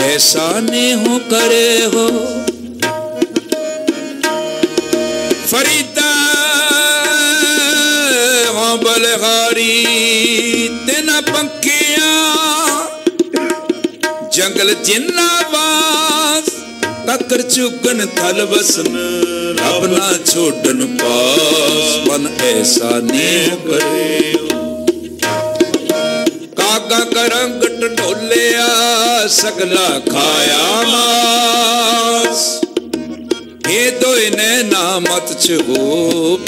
ऐसा नेहो करे हो। फरीदा हो बलहारी तेना पंखिया जंगल जिन्नावास तकर चुकन थल बसन रब ना छोड़न पास मन ऐसा नेहो करे हो। कागा का रंग टोलिया सगला खाया मास ये दो नैना मत छो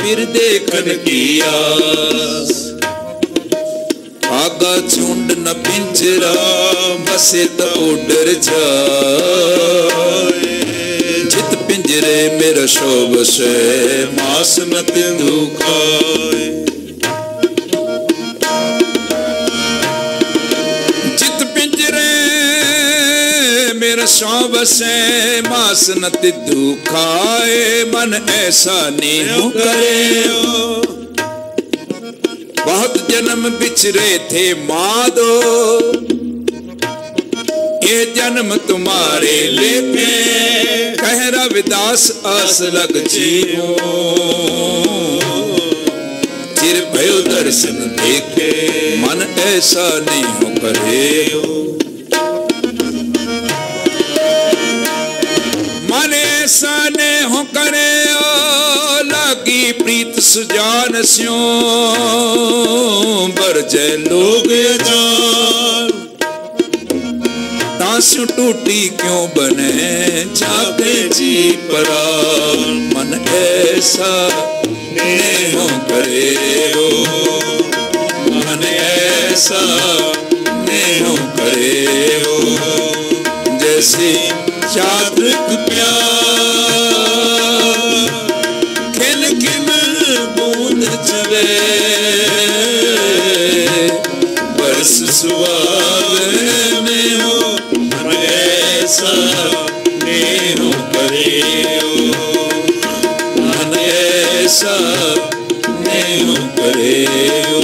फिर देखन की आस। आगा झुंड न पिंजरा बसे तो डर जाए जित पिंजरे मेरा शोभ से मास न तिंदु खाए। मेरा शौब से मास न तिदू खाए मन ऐसा नेहो करे हो। बहुत जन्म बिछरे थे मादो ये जन्म तुम्हारे लेके कह रविदास आस लग जीवो चिर भयो दर्शन देखे मन ऐसा नेहो करे हो। ऐसा नेहो करे ओ लागी प्रीत सुजान स्यों बरजे लोग जान तास्यों टूटी क्यों बने जाके जी परा मन ऐसा नेहो करे हो। मन ऐसा नेहो करे हो जैसे चादरक प्यार खिल खिल बूंद चले बरस सुहावे में हो मन ऐसा नेहो करे हो। मन ऐसा नेहो करे हो।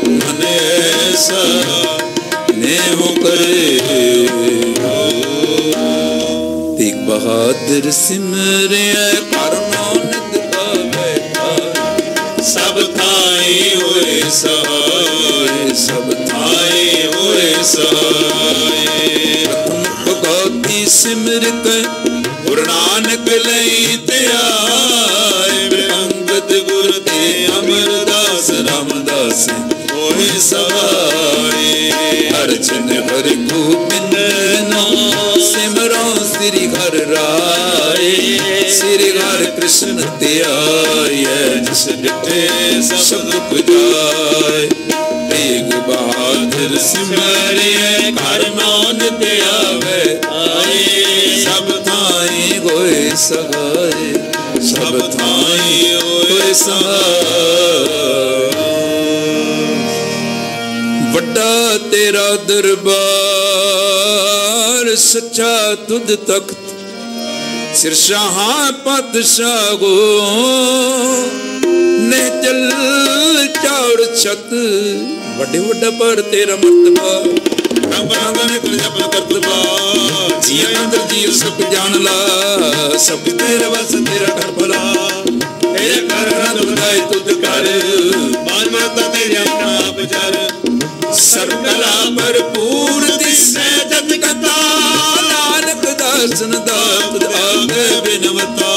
मन ऐसा नेहो करे हो। तेग बहादुर सिमरे करनो नित बैठा सब थाई हुए सहाय सब थाई हुए सहाय। भगवती सिमरत गुरु नानक लई ते आए अंगद गुरु ते अमरदास रामदास होए सहाय। अर्चन हर गोबिंद नाम सिमरो श्री घर राय श्री घर कृष्ण त्याय जिस डिठे सब पुजाय। तेग बहादुर सिमरिए घर मान त्यावे आए सब थाई होए सहाय सब थाई होए सहाय। बड़ा तेरा दरबार सच्चा तुद तख्त सिर शाहा पातशाहो ने जल चाउर छत बड़े बड़ा पर तेरा मर्तबा रंग रंग ने कर जप करतबा जी अंदर जी सब जान ला सब तेरे बस तेरा कर भला तेरे कर रंग लगाए तुद कर मान माता तेरे अपना विचार सर्वकला भरपूर दिसे जत कथा नानक दासन दात आगे बिनवता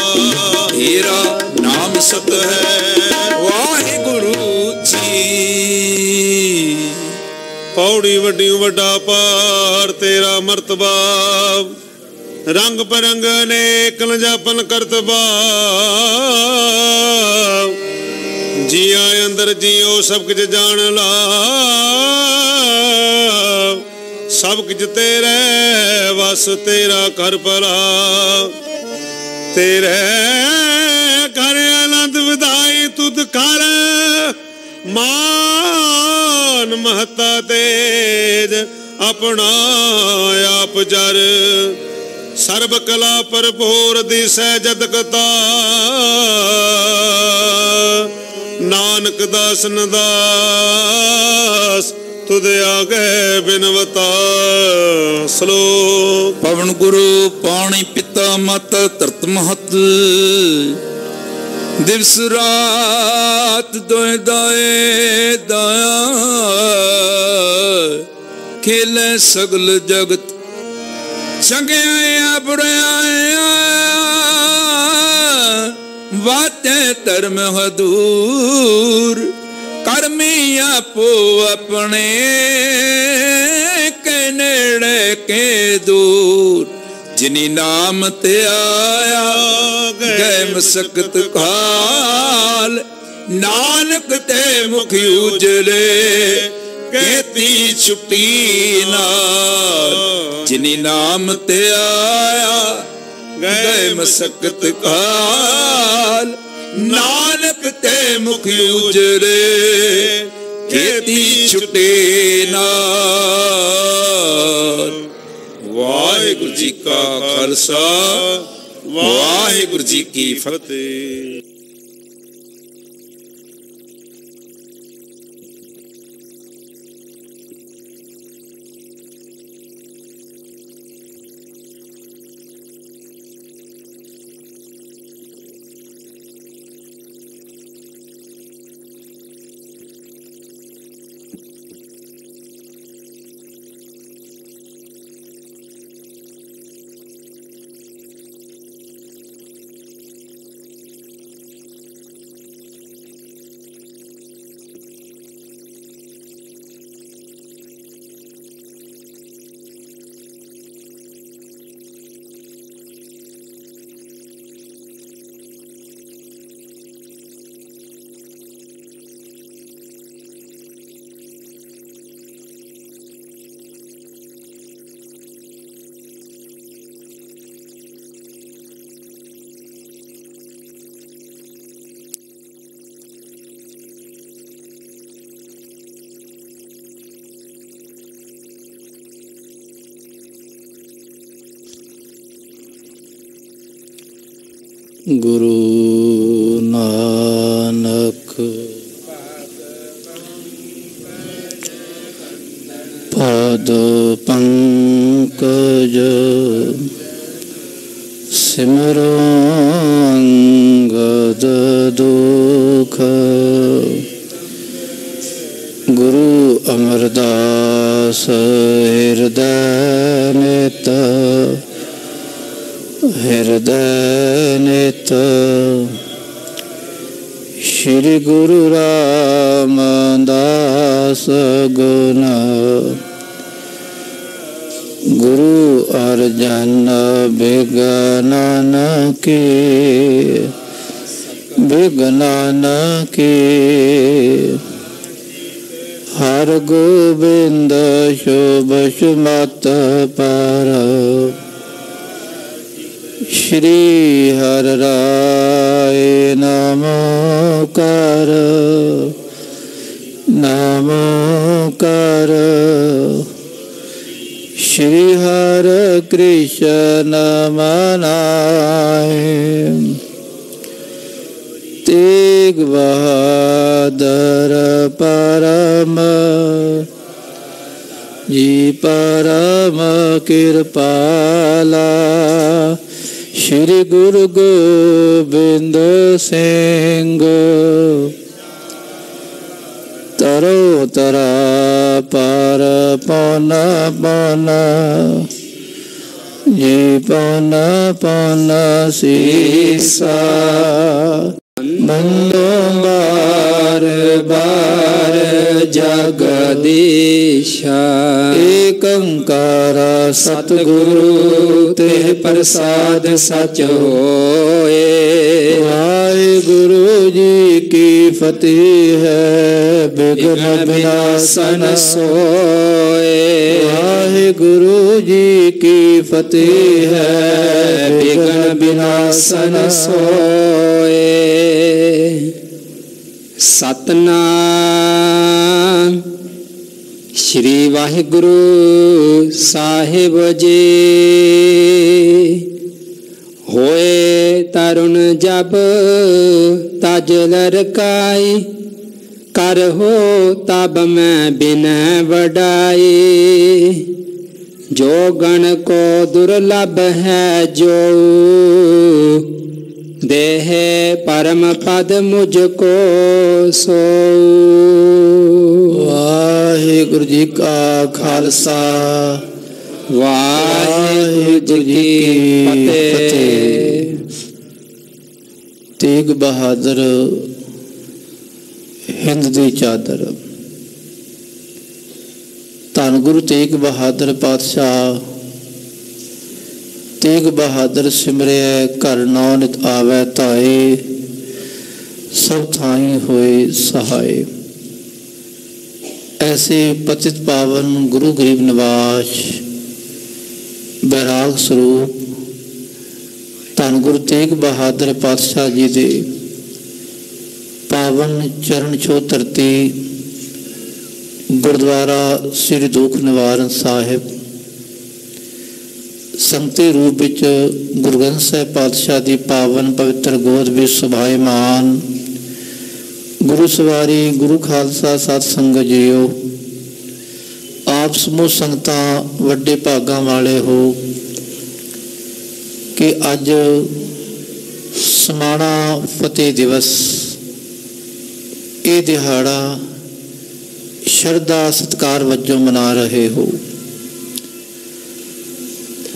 तेरा नाम सत है वाहिगुरु जी। पौड़ी वड्डी वड्डा पार तेरा मर्तबा रंग परंग अनेक जापन करतबा जिया अंदर जियो सब कुछ जान ला सब कुछ तेरे वस तेरा कर पला तेरे घर आनंद विदाई तुद कर मान महता तेज अपना आप जर सर्व कला भरपूर दिसै जदकता नानक दासन दास तुद आगे बिनवता श्लोक। पवन गुरु पाणी पिता माता धरत महत, दिवस रात दोए दाए दाया, खेले सगल जगत चंगिया बुराया, वाते धर्म हदूर, कर्मी आपो अपने के नेड़े के दूर, जिनी नाम ते आया गए मसकत काल, नानक ते मुख उजले कहती छुट्टी नाल, जिनी नाम ते आया गए मसकत काल, नानक ते मुख उजले कहती छुट्टी नाल। वाहिगुरु जी का खालसा, वाहिगुरु जी की फतेह। गुरु नानक पद पंकज सिमरो अंगद दुख, गुरु अमरदास हृदय नित, हृदय नित, श्री गुरु रामदास गुण, गुरु अर्जन विघ्न के, विघ्न के, हर गोविंद शुभ सुमत पर, श्री हर राय नमोकार, नमोकार, श्री हर कृष्ण मनाए, तेग बहादुर परम जी परम कृपाला, श्री गुरु गोविंद सिंह, तरो तरा पार पन पन, जी पन पन सीसा, बंदो बार बार जगदीशा, एक ओंकार सतगुरु ते प्रसाद सच होए, वाहिगुरु जी की फतेह है, विघ्न विनाशन सोए, वाहिगुरु जी की फतेह है, विघ्न विनाशन सोए। सतनाम श्री वाहिगुरु साहिब जी, होए तरुण जब तज लरकाई, कर हो तब मैं बिन वडाई, जो गण को दुर्लभ है जो देह परम पद मुझको सो। वाहिगुरु जी का खालसा वाहिगुरु जी की फतेह। तेग बहादुर हिंद दी चादर। धन गुरु तेग बहादुर पातशाह तेग बहादुर सिमरे घर नौ नित आवे धाए सब थाई होए सहाय। ऐसे पतित पावन गुरु गरीब निवास बैराग स्वरूप धन गुरु तेग बहादुर पातशाह जी दे पावन चरण छो धरती गुरुद्वारा श्री दुख निवारण साहिब संगती रूप विच गुरु ग्रंथ साहिब पातशाह की पावन पवित्र गोद में सुभायमान गुरु सवारी गुरु खालसा सत संगत जीओ। आप समूह संगतां वड्डे भागां वाले हो कि अज समाणा फतेह दिवस ये दिहाड़ा शरदा सत्कार वजों मना रहे हो।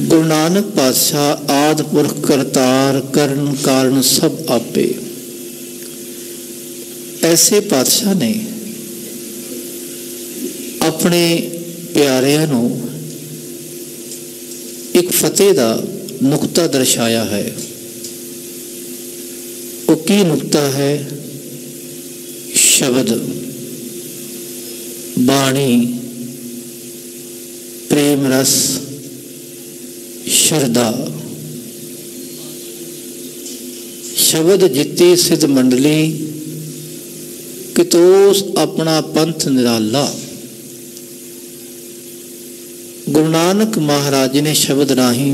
गुरु नानक पातशाह आदि पुरख करतार करण कारण सब आपे। ऐसे पातशाह ने अपने प्यारिਆਂ ਨੂੰ एक फतेह का नुकता दर्शाया है। वो की नुकता है? शब्द, बाणी, प्रेम रस, श्रद्धा। शब्द जिती सिद्ध मंडली कितोस अपना पंथ निराला। गुरु नानक महाराज ने शब्द राही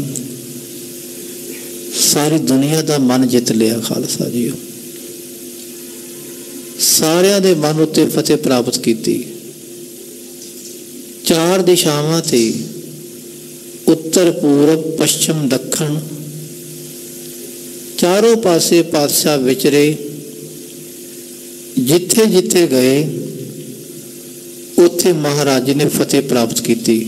सारी दुनिया का मन जित लिया। खालसा जी सारिਆਂ ਦੇ मन उत्ते फतेह प्राप्त की। चार दिशावां ते उत्तर पूरब पश्चिम दक्षिण चारों पासे पातशाह विचरे। जिथे जिथे गए उत्थे महाराज ने फतेह प्राप्त की।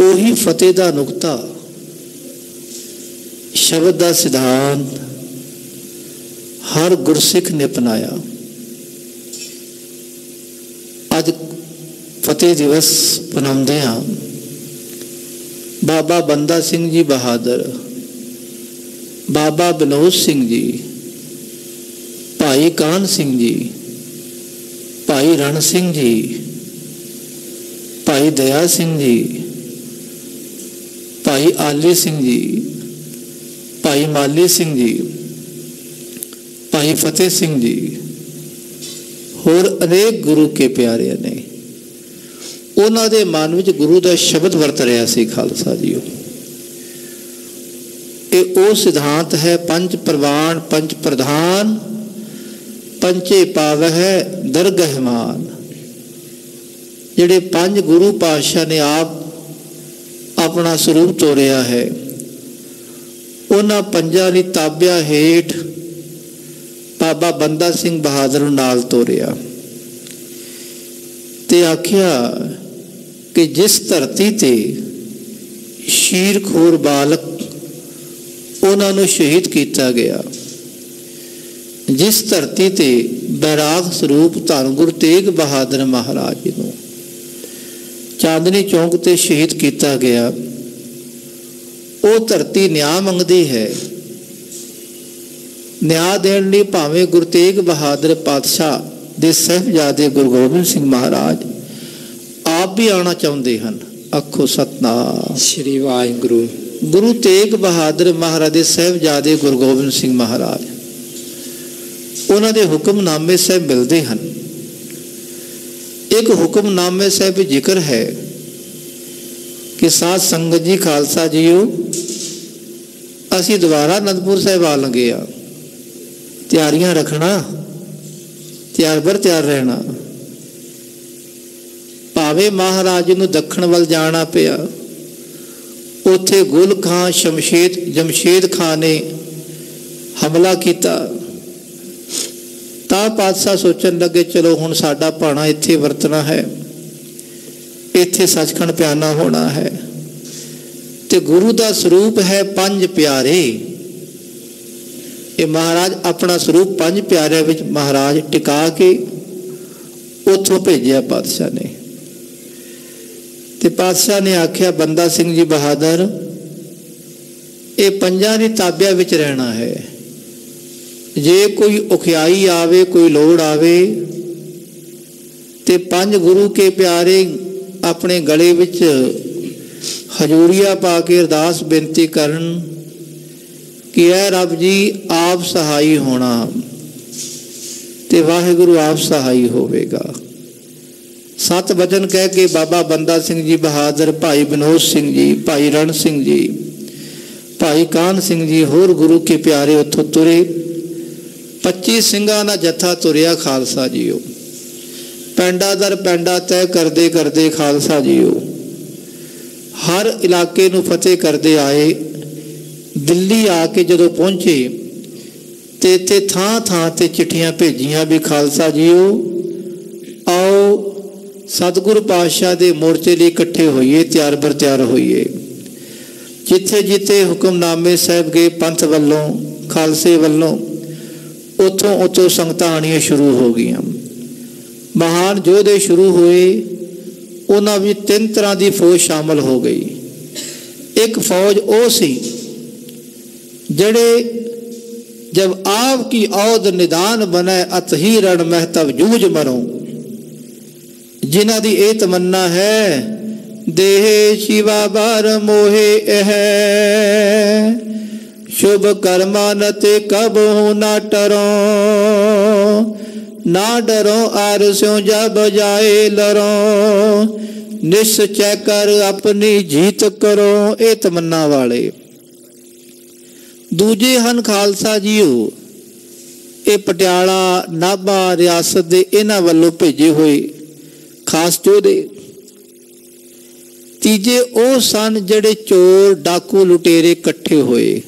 उही फतेह का नुकता शब्द का सिद्धांत हर गुरसिख ने अपनाया। अज फतेह दिवस मनाते हैं। बाबा बंदा सिंह जी बहादुर, बाबा विनोद सिंह जी, भाई कान सिंह जी, भाई रण सिंह जी, भाई दया सिंह जी, भाई आली सिंह जी, भाई माली सिंह जी, भाई फतेह सिंह जी होर अनेक गुरु के प्यारे ने। उन्हों के मन में गुरु का शब्द वरत रहा सी। खालसा जी ये वो सिद्धांत है पंच प्रवान पंच प्रधान पंचे पावह दरगह मान। जिहड़े पंज गुरु पातशाह ने आप अपना स्वरूप तोड़िया है उन्होंने पंजा ने ताबिया हेठ बाबा बंदा सिंह बहादुर नाल तोड़िया ते आखिया कि जिस धरती ते शीरखोर बालक उन्होंने शहीद किया गया, जिस धरती ते बैराग स्वरूप धन गुरु तेग बहादुर महाराज नूं चांदनी चौंक ते शहीद किया गया, वो धरती न्याय मंगती है। न्याय देने लई भावें गुरु तेग बहादुर पातशाह दे साहिबजादे गुरु गोबिंद सिंह महाराज आप भी आना चाहते हैं। आखो सतनाम श्री वाहिगुरु। गुरु तेग बहादुर महाराज दे साहिबजादे गुरु गोबिंद सिंह महाराज उन्होंने हुक्मनामे साहब मिलते हैं। एक हुक्मनामे साहब जिक्र है कि साध संगत जी खालसा जीओ असी दोबारा अनंदपुर साहब आ लगे आ, तैयारियां रखना, तैयार बर तैयार रहना। ਭਾਵੇਂ ਮਹਾਰਾਜ ਨੂੰ ਦੱਖਣ ਵੱਲ ਜਾਣਾ ਪਿਆ। ਉੱਥੇ ਗੁਲ ਖਾਂ ਜਮਸ਼ੇਦ ਖਾਂ ਨੇ ਹਮਲਾ ਕੀਤਾ। ਤਾਂ ਪਾਤਸ਼ਾਹ ਸੋਚਣ ਲੱਗੇ ਚਲੋ ਹੁਣ ਸਾਡਾ ਭਾਣਾ ਇੱਥੇ ਵਰਤਣਾ ਹੈ, ਇੱਥੇ ਸੱਚਖੰਡ ਪਿਆਨਾ ਹੋਣਾ ਹੈ। ਤੇ ਗੁਰੂ ਦਾ ਸਰੂਪ ਹੈ ਪੰਜ ਪਿਆਰੇ। ਇਹ ਮਹਾਰਾਜ ਆਪਣਾ ਸਰੂਪ ਪੰਜ ਪਿਆਰਿਆਂ ਵਿੱਚ ਮਹਾਰਾਜ ਟਿਕਾ ਕੇ ਉੱਥੋਂ ਭੇਜਿਆ ਪਾਤਸ਼ਾਹ ਨੇ। ਤੇ ਪਾਤਸ਼ਾਹ ਨੇ ਆਖਿਆ ਬੰਦਾ ਸਿੰਘ ਜੀ ਬਹਾਦਰ, ਇਹ ਪੰਜਾਂ ਦੀ ਤਾਬਿਆ ਵਿੱਚ ਰਹਿਣਾ ਹੈ। ਜੇ ਕੋਈ ਔਖਿਆਈ ਆਵੇ, ਕੋਈ ਲੋੜ ਆਵੇ, ਤੇ ਪੰਜ ਗੁਰੂ ਕੇ ਪਿਆਰੇ ਆਪਣੇ ਗਲੇ ਵਿੱਚ ਹਜ਼ੂਰੀਆ ਪਾ ਕੇ ਅਰਦਾਸ ਬੇਨਤੀ ਕਰਨ ਕਿ ਐ ਰੱਬ ਜੀ ਆਪ ਸਹਾਈ ਹੋਣਾ, ਤੇ ਵਾਹਿਗੁਰੂ ਆਪ ਸਹਾਈ ਹੋਵੇਗਾ। 7 ਵਚਨ ਕਹਿ ਕੇ ਬਾਬਾ ਬੰਦਾ ਸਿੰਘ ਜੀ ਬਹਾਦਰ, ਭਾਈ ਵਿਨੋਦ ਸਿੰਘ ਜੀ, ਭਾਈ ਰਣ ਸਿੰਘ ਜੀ, ਭਾਈ ਕਾਹਨ ਸਿੰਘ ਜੀ, ਹੋਰ ਗੁਰੂ ਕੇ ਪਿਆਰੇ ਉੱਥੋਂ ਤੁਰੇ। 25 ਸਿੰਘਾਂ ਦਾ ਜੱਥਾ ਤੁਰਿਆ ਖਾਲਸਾ ਜੀਓ। ਪੈਂਡਾ ਦਰ ਪੈਂਡਾ ਤੈਅ ਕਰਦੇ ਕਰਦੇ ਖਾਲਸਾ ਜੀਓ ਹਰ ਇਲਾਕੇ ਨੂੰ ਫਤਿਹ ਕਰਦੇ ਆਏ। ਦਿੱਲੀ ਆ ਕੇ ਜਦੋਂ ਪਹੁੰਚੇ ਤੇ ਇੱਥੇ ਥਾਂ ਥਾਂ ਤੇ ਚਿੱਠੀਆਂ ਭੇਜੀਆਂ ਵੀ ਖਾਲਸਾ ਜੀਓ ਆਓ ਸਤਿਗੁਰੂ ਪਾਤਸ਼ਾਹ ਦੇ ਮੋਰਚੇ ਲਈ ਇਕੱਠੇ ਹੋਈਏ, ਤਿਆਰ ਬਰ ਤਿਆਰ ਹੋਈਏ। ਜਿੱਥੇ ਜਿੱਥੇ ਹੁਕਮਨਾਮੇ ਸਾਹਿਬ ਗਏ ਪੰਥ ਵੱਲੋਂ, ਖਾਲਸੇ ਵੱਲੋਂ, ਉੱਥੋਂ ਸੰਗਤਾਂ ਆਉਣੀਆਂ ਸ਼ੁਰੂ ਹੋ ਗਈਆਂ। ਮਹਾਨ ਯੋਧੇ ਸ਼ੁਰੂ ਹੋਏ। ਉਹਨਾਂ ਵਿੱਚ 3 ਤਰ੍ਹਾਂ ਦੀ ਫੌਜ ਸ਼ਾਮਲ ਹੋ ਗਈ। ਇੱਕ ਫੌਜ ਉਹ ਸੀ ਜਿਹੜੇ जब आपकी औद निदान बने अतही रण महतब जूझ मरो, जिन्हां दी ए तमन्ना है देह शिवा बार मोहे एह, शुभ कर्मा नते कब हो ना टरो, ना डरो आरस्यों जब जाए लरो, निश्चय कर अपनी जीत करो। ए तमन्ना वाले। दूजे ਹਨ ਖਾਲਸਾ ਜੀਓ, ਇਹ ਪਟਿਆਲਾ ਨਾਭਾ ਰਿਆਸਤ ਦੇ ਇਹਨਾਂ ਵੱਲੋਂ ਭੇਜੇ ਹੋਏ ਖਾਸ ਯੋਧੇ। ਤੀਜੇ ਉਹ ਸਨ ਜਿਹੜੇ ਚੋਰ ਡਾਕੂ ਲੁਟੇਰੇ ਇਕੱਠੇ ਹੋਏ,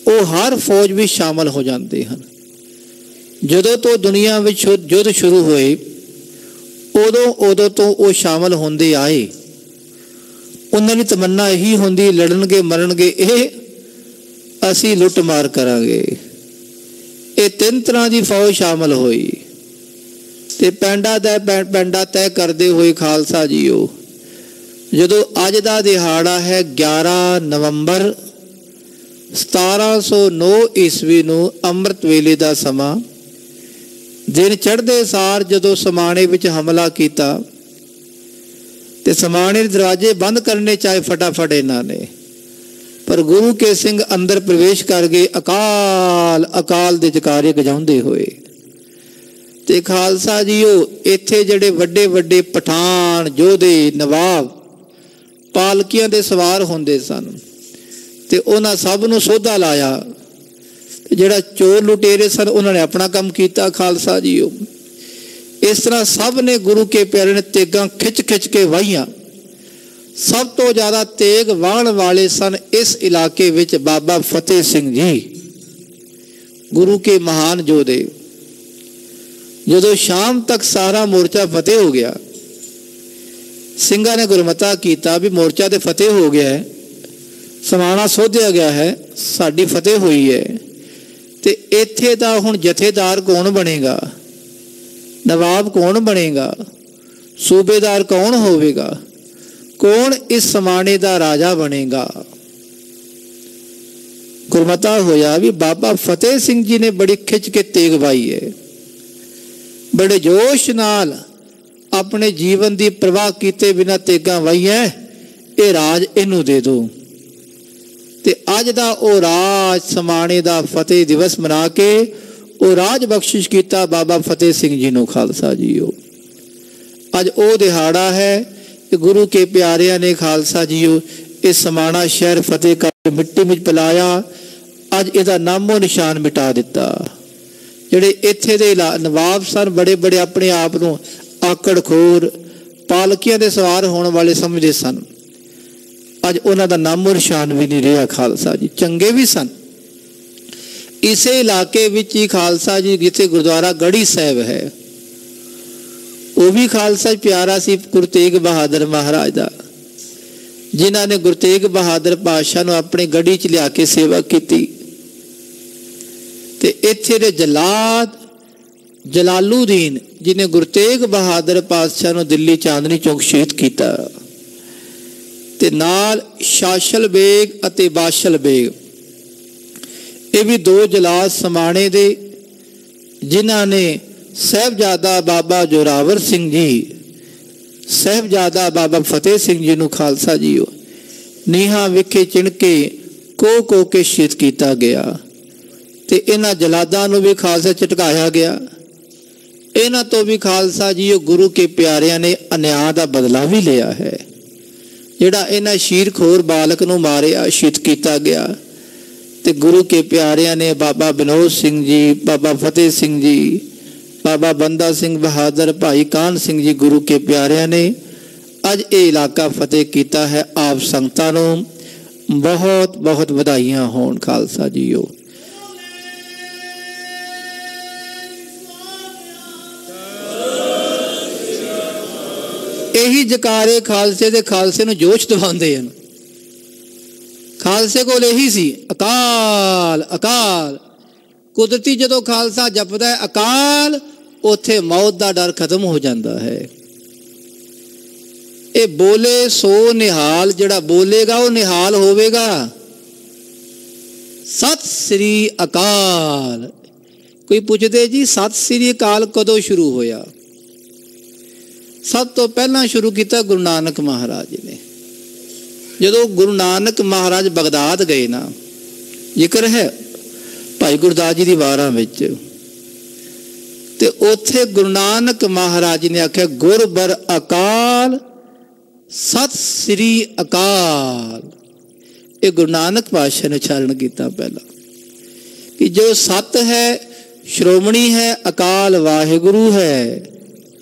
ਉਹ ਹਰ ਫੌਜ ਵਿੱਚ ਸ਼ਾਮਲ ਹੋ ਜਾਂਦੇ ਹਨ। ਜਦੋਂ ਤੋਂ ਦੁਨੀਆ ਵਿੱਚ ਯੁੱਧ ਸ਼ੁਰੂ ਹੋਏ ਉਦੋਂ ਤੋਂ ਉਹ ਸ਼ਾਮਲ ਹੁੰਦੇ ਆਏ। ਉਹਨਾਂ ਦੀ ਤਮੰਨਾ ਇਹੀ ਹੁੰਦੀ ਲੜਨਗੇ ਮਰਨਗੇ ਇਹ ਅਸੀਂ ਲੁੱਟ ਮਾਰ ਕਰਾਂਗੇ। ਇਹ 3 ਤਰ੍ਹਾਂ ਦੀ ਫੌਜ ਸ਼ਾਮਲ ਹੋਈ ਤੇ ਪੈਂਡਾ ਤੈਅ ਕਰਦੇ ਹੋਏ ਖਾਲਸਾ ਜੀਓ ਜਦੋਂ ਅੱਜ ਦਾ ਦਿਹਾੜਾ ਹੈ 11 ਨਵੰਬਰ 1709 ਈਸਵੀ ਨੂੰ ਅੰਮ੍ਰਿਤ ਵੇਲੇ ਦਾ ਸਮਾਂ, ਦਿਨ ਚੜ੍ਹਦੇ ਸਾਰ ਜਦੋਂ ਸਮਾਣੇ ਵਿੱਚ ਹਮਲਾ ਕੀਤਾ ਤੇ ਸਮਾਣੇ ਦੇ ਦਰਵਾਜ਼ੇ ਬੰਦ ਕਰਨੇ ਚਾਹੇ ਫਟਾਫਟ ਇਹਨਾਂ ਨੇ, ਪਰ ਗੁਰੂ ਕੇ ਸਿੰਘ ਅੰਦਰ ਪ੍ਰਵੇਸ਼ ਕਰ ਗਏ ਅਕਾਲ ਅਕਾਲ ਦੇ ਜਕਾਰੇ ਗਜਾਉਂਦੇ ਹੋਏ। ਤੇ ਖਾਲਸਾ ਜੀਓ ਇੱਥੇ ਜਿਹੜੇ ਵੱਡੇ ਵੱਡੇ ਪਠਾਨ ਯੋਧੇ ਨਵਾਬ ਪਾਲਕੀਆਂ ਦੇ ਸਵਾਰ ਹੁੰਦੇ ਸਨ ਤੇ ਉਹਨਾਂ ਸਭ ਨੂੰ ਸੋਧਾ ਲਾਇਆ। ਜਿਹੜਾ ਚੋਰ ਲੁਟੇਰੇ ਸਨ ਉਹਨਾਂ ਨੇ ਆਪਣਾ ਕੰਮ ਕੀਤਾ। ਖਾਲਸਾ ਜੀਓ ਇਸ ਤਰ੍ਹਾਂ ਸਭ ਨੇ ਗੁਰੂ ਕੇ ਪਿਆਰੇ ਨੇ ਤੇਗਾਂ ਖਿੱਚ ਖਿੱਚ ਕੇ ਵਾਹੀਆਂ। ਸਭ ਤੋਂ ਜ਼ਿਆਦਾ ਤੇਗ ਵਾਹਣ ਵਾਲੇ ਸਨ ਇਸ ਇਲਾਕੇ ਵਿੱਚ ਬਾਬਾ ਫਤਿਹ ਸਿੰਘ ਜੀ, ਗੁਰੂ ਕੇ ਮਹਾਨ ਯੋਧੇ। ਜਦੋਂ ਸ਼ਾਮ ਤੱਕ ਸਾਰਾ ਮੋਰਚਾ ਫਤਿਹ ਹੋ ਗਿਆ, ਸਿੰਘਾਂ ਨੇ ਗੁਰਮਤਾ ਕੀਤਾ ਵੀ ਮੋਰਚਾ ਤੇ ਫਤਿਹ ਹੋ ਗਿਆ ਹੈ, ਸਮਾਣਾ ਸੋਧਿਆ ਗਿਆ ਹੈ, ਸਾਡੀ ਫਤਿਹ ਹੋਈ ਹੈ, ਤੇ ਇੱਥੇ ਦਾ ਹੁਣ ਜਥੇਦਾਰ ਕੌਣ ਬਣੇਗਾ, ਨਵਾਬ ਕੌਣ ਬਣੇਗਾ, ਸੂਬੇਦਾਰ ਕੌਣ ਹੋਵੇਗਾ, कौन इस समाने दा राजा बनेगा। गुरमता होया भी बाबा फतेह सिंह जी ने बड़ी खिंच के तेग वाई है, बड़े जोश नाल अपने जीवन की परवाह किए बिना तेगा वाईया। ये राज इनू दे दो। ते अज दा ओ राज समाने दा फतेह दिवस मना के ओ राज बख्शिश किया बाबा फतेह सिंह जी नू। खालसा जीओ अज ओ दिहाड़ा है गुरु के प्यारिया ने खालसा जीओ इस समाना शहर फतेह कर मिट्टी में पिलाया। अज इसका नामो निशान मिटा दिता। ਜਿਹੜੇ ਇੱਥੇ ਦੇ ਨਵਾਬ ਸਨ ਬੜੇ ਬੜੇ ਆਪਣੇ ਆਪ ਨੂੰ ਆਕੜ ਖੋਰ ਪਾਲਕੀਆਂ ਦੇ ਸਵਾਰ ਹੋਣ ਵਾਲੇ ਸਮਝਦੇ ਸਨ। ਅੱਜ ਉਹਨਾਂ ਦਾ ਨਾਮੋ ਨਿਸ਼ਾਨ ਵੀ ਨਹੀਂ ਰਿਹਾ। ਖਾਲਸਾ ਜੀ ਚੰਗੇ ਵੀ ਸਨ। ਇਸੇ ਇਲਾਕੇ ਵਿੱਚ ਹੀ ਖਾਲਸਾ ਜੀ ਜਿੱਥੇ ਗੁਰਦੁਆਰਾ ਗੜੀ ਸਾਹਿਬ ਹੈ, ਉਹ ਵੀ ਖਾਲਸਾ ਪਿਆਰਾ ਸੀ ਗੁਰੂ ਤੇਗ ਬਹਾਦਰ ਮਹਾਰਾਜ ਦਾ, ਜਿਨ੍ਹਾਂ ਨੇ ਗੁਰੂ ਤੇਗ ਬਹਾਦਰ ਪਾਤਸ਼ਾਹ ਨੂੰ ਆਪਣੀ ਗੜੀ 'ਚ ਲਿਆ ਕੇ ਸੇਵਾ ਕੀਤੀ। ਤੇ ਇੱਥੇ ਦੇ ਜਲਾਦ ਜਲਾਲੂਦੀਨ ਜਿਹਨੇ ਗੁਰੂ ਤੇਗ ਬਹਾਦਰ ਪਾਤਸ਼ਾਹ ਨੂੰ ਦਿੱਲੀ ਚਾਂਦਨੀ ਚੌਕ ਸ਼ਹੀਦ ਕੀਤਾ, ਤੇ ਨਾਲ ਸ਼ਾਸਲ ਬੇਗ ਅਤੇ ਬਾਸ਼ਲ ਬੇਗ, ਇਹ ਵੀ ਦੋ ਜਲਾਦ ਸਮਾਣੇ ਦੇ, ਜਿਨ੍ਹਾਂ ਨੇ ਸਾਹਿਬਜ਼ਾਦਾ ਬਾਬਾ ਜੋਰਾਵਰ ਸਿੰਘ ਜੀ, ਸਾਹਿਬਜ਼ਾਦਾ ਬਾਬਾ ਫਤਿਹ ਸਿੰਘ ਜੀ ਨੂੰ ਖਾਲਸਾ ਜੀ ਨੀਹਾਂ ਵਿਖੇ ਚਿਣ ਕੇ ਕੋ ਕੇ ਸ਼ਹੀਦ ਕੀਤਾ ਗਿਆ। ਤੇ ਇਹਨਾਂ ਜਲਾਦਾਂ ਨੂੰ ਵੀ ਖਾਲਸਾ ਝਟਕਾਇਆ ਗਿਆ। ਇਹਨਾਂ ਤੋਂ ਵੀ ਖਾਲਸਾ ਜੀ ਗੁਰੂ ਕੇ ਪਿਆਰਿਆਂ ਨੇ ਅਨਿਆਂ ਦਾ ਬਦਲਾ ਵੀ ਲਿਆ ਹੈ। ਜਿਹੜਾ ਇਹਨਾਂ ਸ਼ੀਰਖੋਰ ਬਾਲਕ ਨੂੰ ਮਾਰਿਆ, ਸ਼ਹੀਦ ਕੀਤਾ ਗਿਆ, ਤੇ ਗੁਰੂ ਕੇ ਪਿਆਰਿਆਂ ਨੇ ਬਾਬਾ ਵਿਨੋਦ ਸਿੰਘ ਜੀ, ਬਾਬਾ ਫਤਿਹ ਸਿੰਘ ਜੀ, ਬਾਬਾ ਬੰਦਾ ਸਿੰਘ ਬਹਾਦਰ, ਭਾਈ ਕਾਹਨ ਸਿੰਘ ਜੀ, ਗੁਰੂ ਕੇ ਪਿਆਰਿਆਂ ਨੇ ਅੱਜ ਇਹ ਇਲਾਕਾ ਫਤਿਹ ਕੀਤਾ ਹੈ। ਆਪ ਸੰਗਤਾਂ ਨੂੰ ਬਹੁਤ ਬਹੁਤ ਵਧਾਈਆਂ ਹੋਣ ਖਾਲਸਾ ਜੀਓ। ਇਹੀ ਜਕਾਰੇ ਖਾਲਸੇ ਦੇ ਖਾਲਸੇ ਨੂੰ ਜੋਸ਼ ਦਿਵਾਉਂਦੇ ਹਨ। ਖਾਲਸੇ ਕੋਲ ਇਹੀ ਸੀ, ਅਕਾਲ ਅਕਾਲ। ਕੁਦਰਤੀ ਜਦੋਂ ਖਾਲਸਾ ਜਪਦਾ ਹੈ ਅਕਾਲ, ਉੱਥੇ ਮੌਤ ਦਾ ਡਰ ਖਤਮ ਹੋ ਜਾਂਦਾ ਹੈ। ਇਹ ਬੋਲੇ ਸੋ ਨਿਹਾਲ, ਜਿਹੜਾ ਬੋਲੇਗਾ ਉਹ ਨਿਹਾਲ ਹੋਵੇਗਾ। ਸਤਿ ਸ੍ਰੀ ਅਕਾਲ। ਕੋਈ ਪੁੱਛਦੇ ਜੀ ਸਤਿ ਸ੍ਰੀ ਅਕਾਲ ਕਦੋਂ ਸ਼ੁਰੂ ਹੋਇਆ? ਸਭ ਤੋਂ ਪਹਿਲਾਂ ਸ਼ੁਰੂ ਕੀਤਾ ਗੁਰੂ ਨਾਨਕ ਮਹਾਰਾਜ ਜੀ ਨੇ। ਜਦੋਂ ਗੁਰੂ ਨਾਨਕ ਮਹਾਰਾਜ ਬਗਦਾਦ ਗਏ ਨਾ, ਜ਼ਿਕਰ ਹੈ ਭਾਈ ਗੁਰਦਾਸ ਜੀ ਦੀ ਵਾਰਾਂ ਵਿੱਚ, ਤੇ ਉੱਥੇ ਗੁਰੂ ਨਾਨਕ ਮਹਾਰਾਜ ਜੀ ਨੇ ਆਖਿਆ ਗੁਰਬਰ ਅਕਾਲ ਸਤਿ ਸ੍ਰੀ ਅਕਾਲ। ਇਹ ਗੁਰੂ ਨਾਨਕ ਪਾਤਸ਼ਾਹ ਨੇ ਉਚਾਰਨ ਕੀਤਾ ਪਹਿਲਾਂ ਕਿ ਜੋ ਸਤ ਹੈ, ਸ਼੍ਰੋਮਣੀ ਹੈ, ਅਕਾਲ ਵਾਹਿਗੁਰੂ ਹੈ।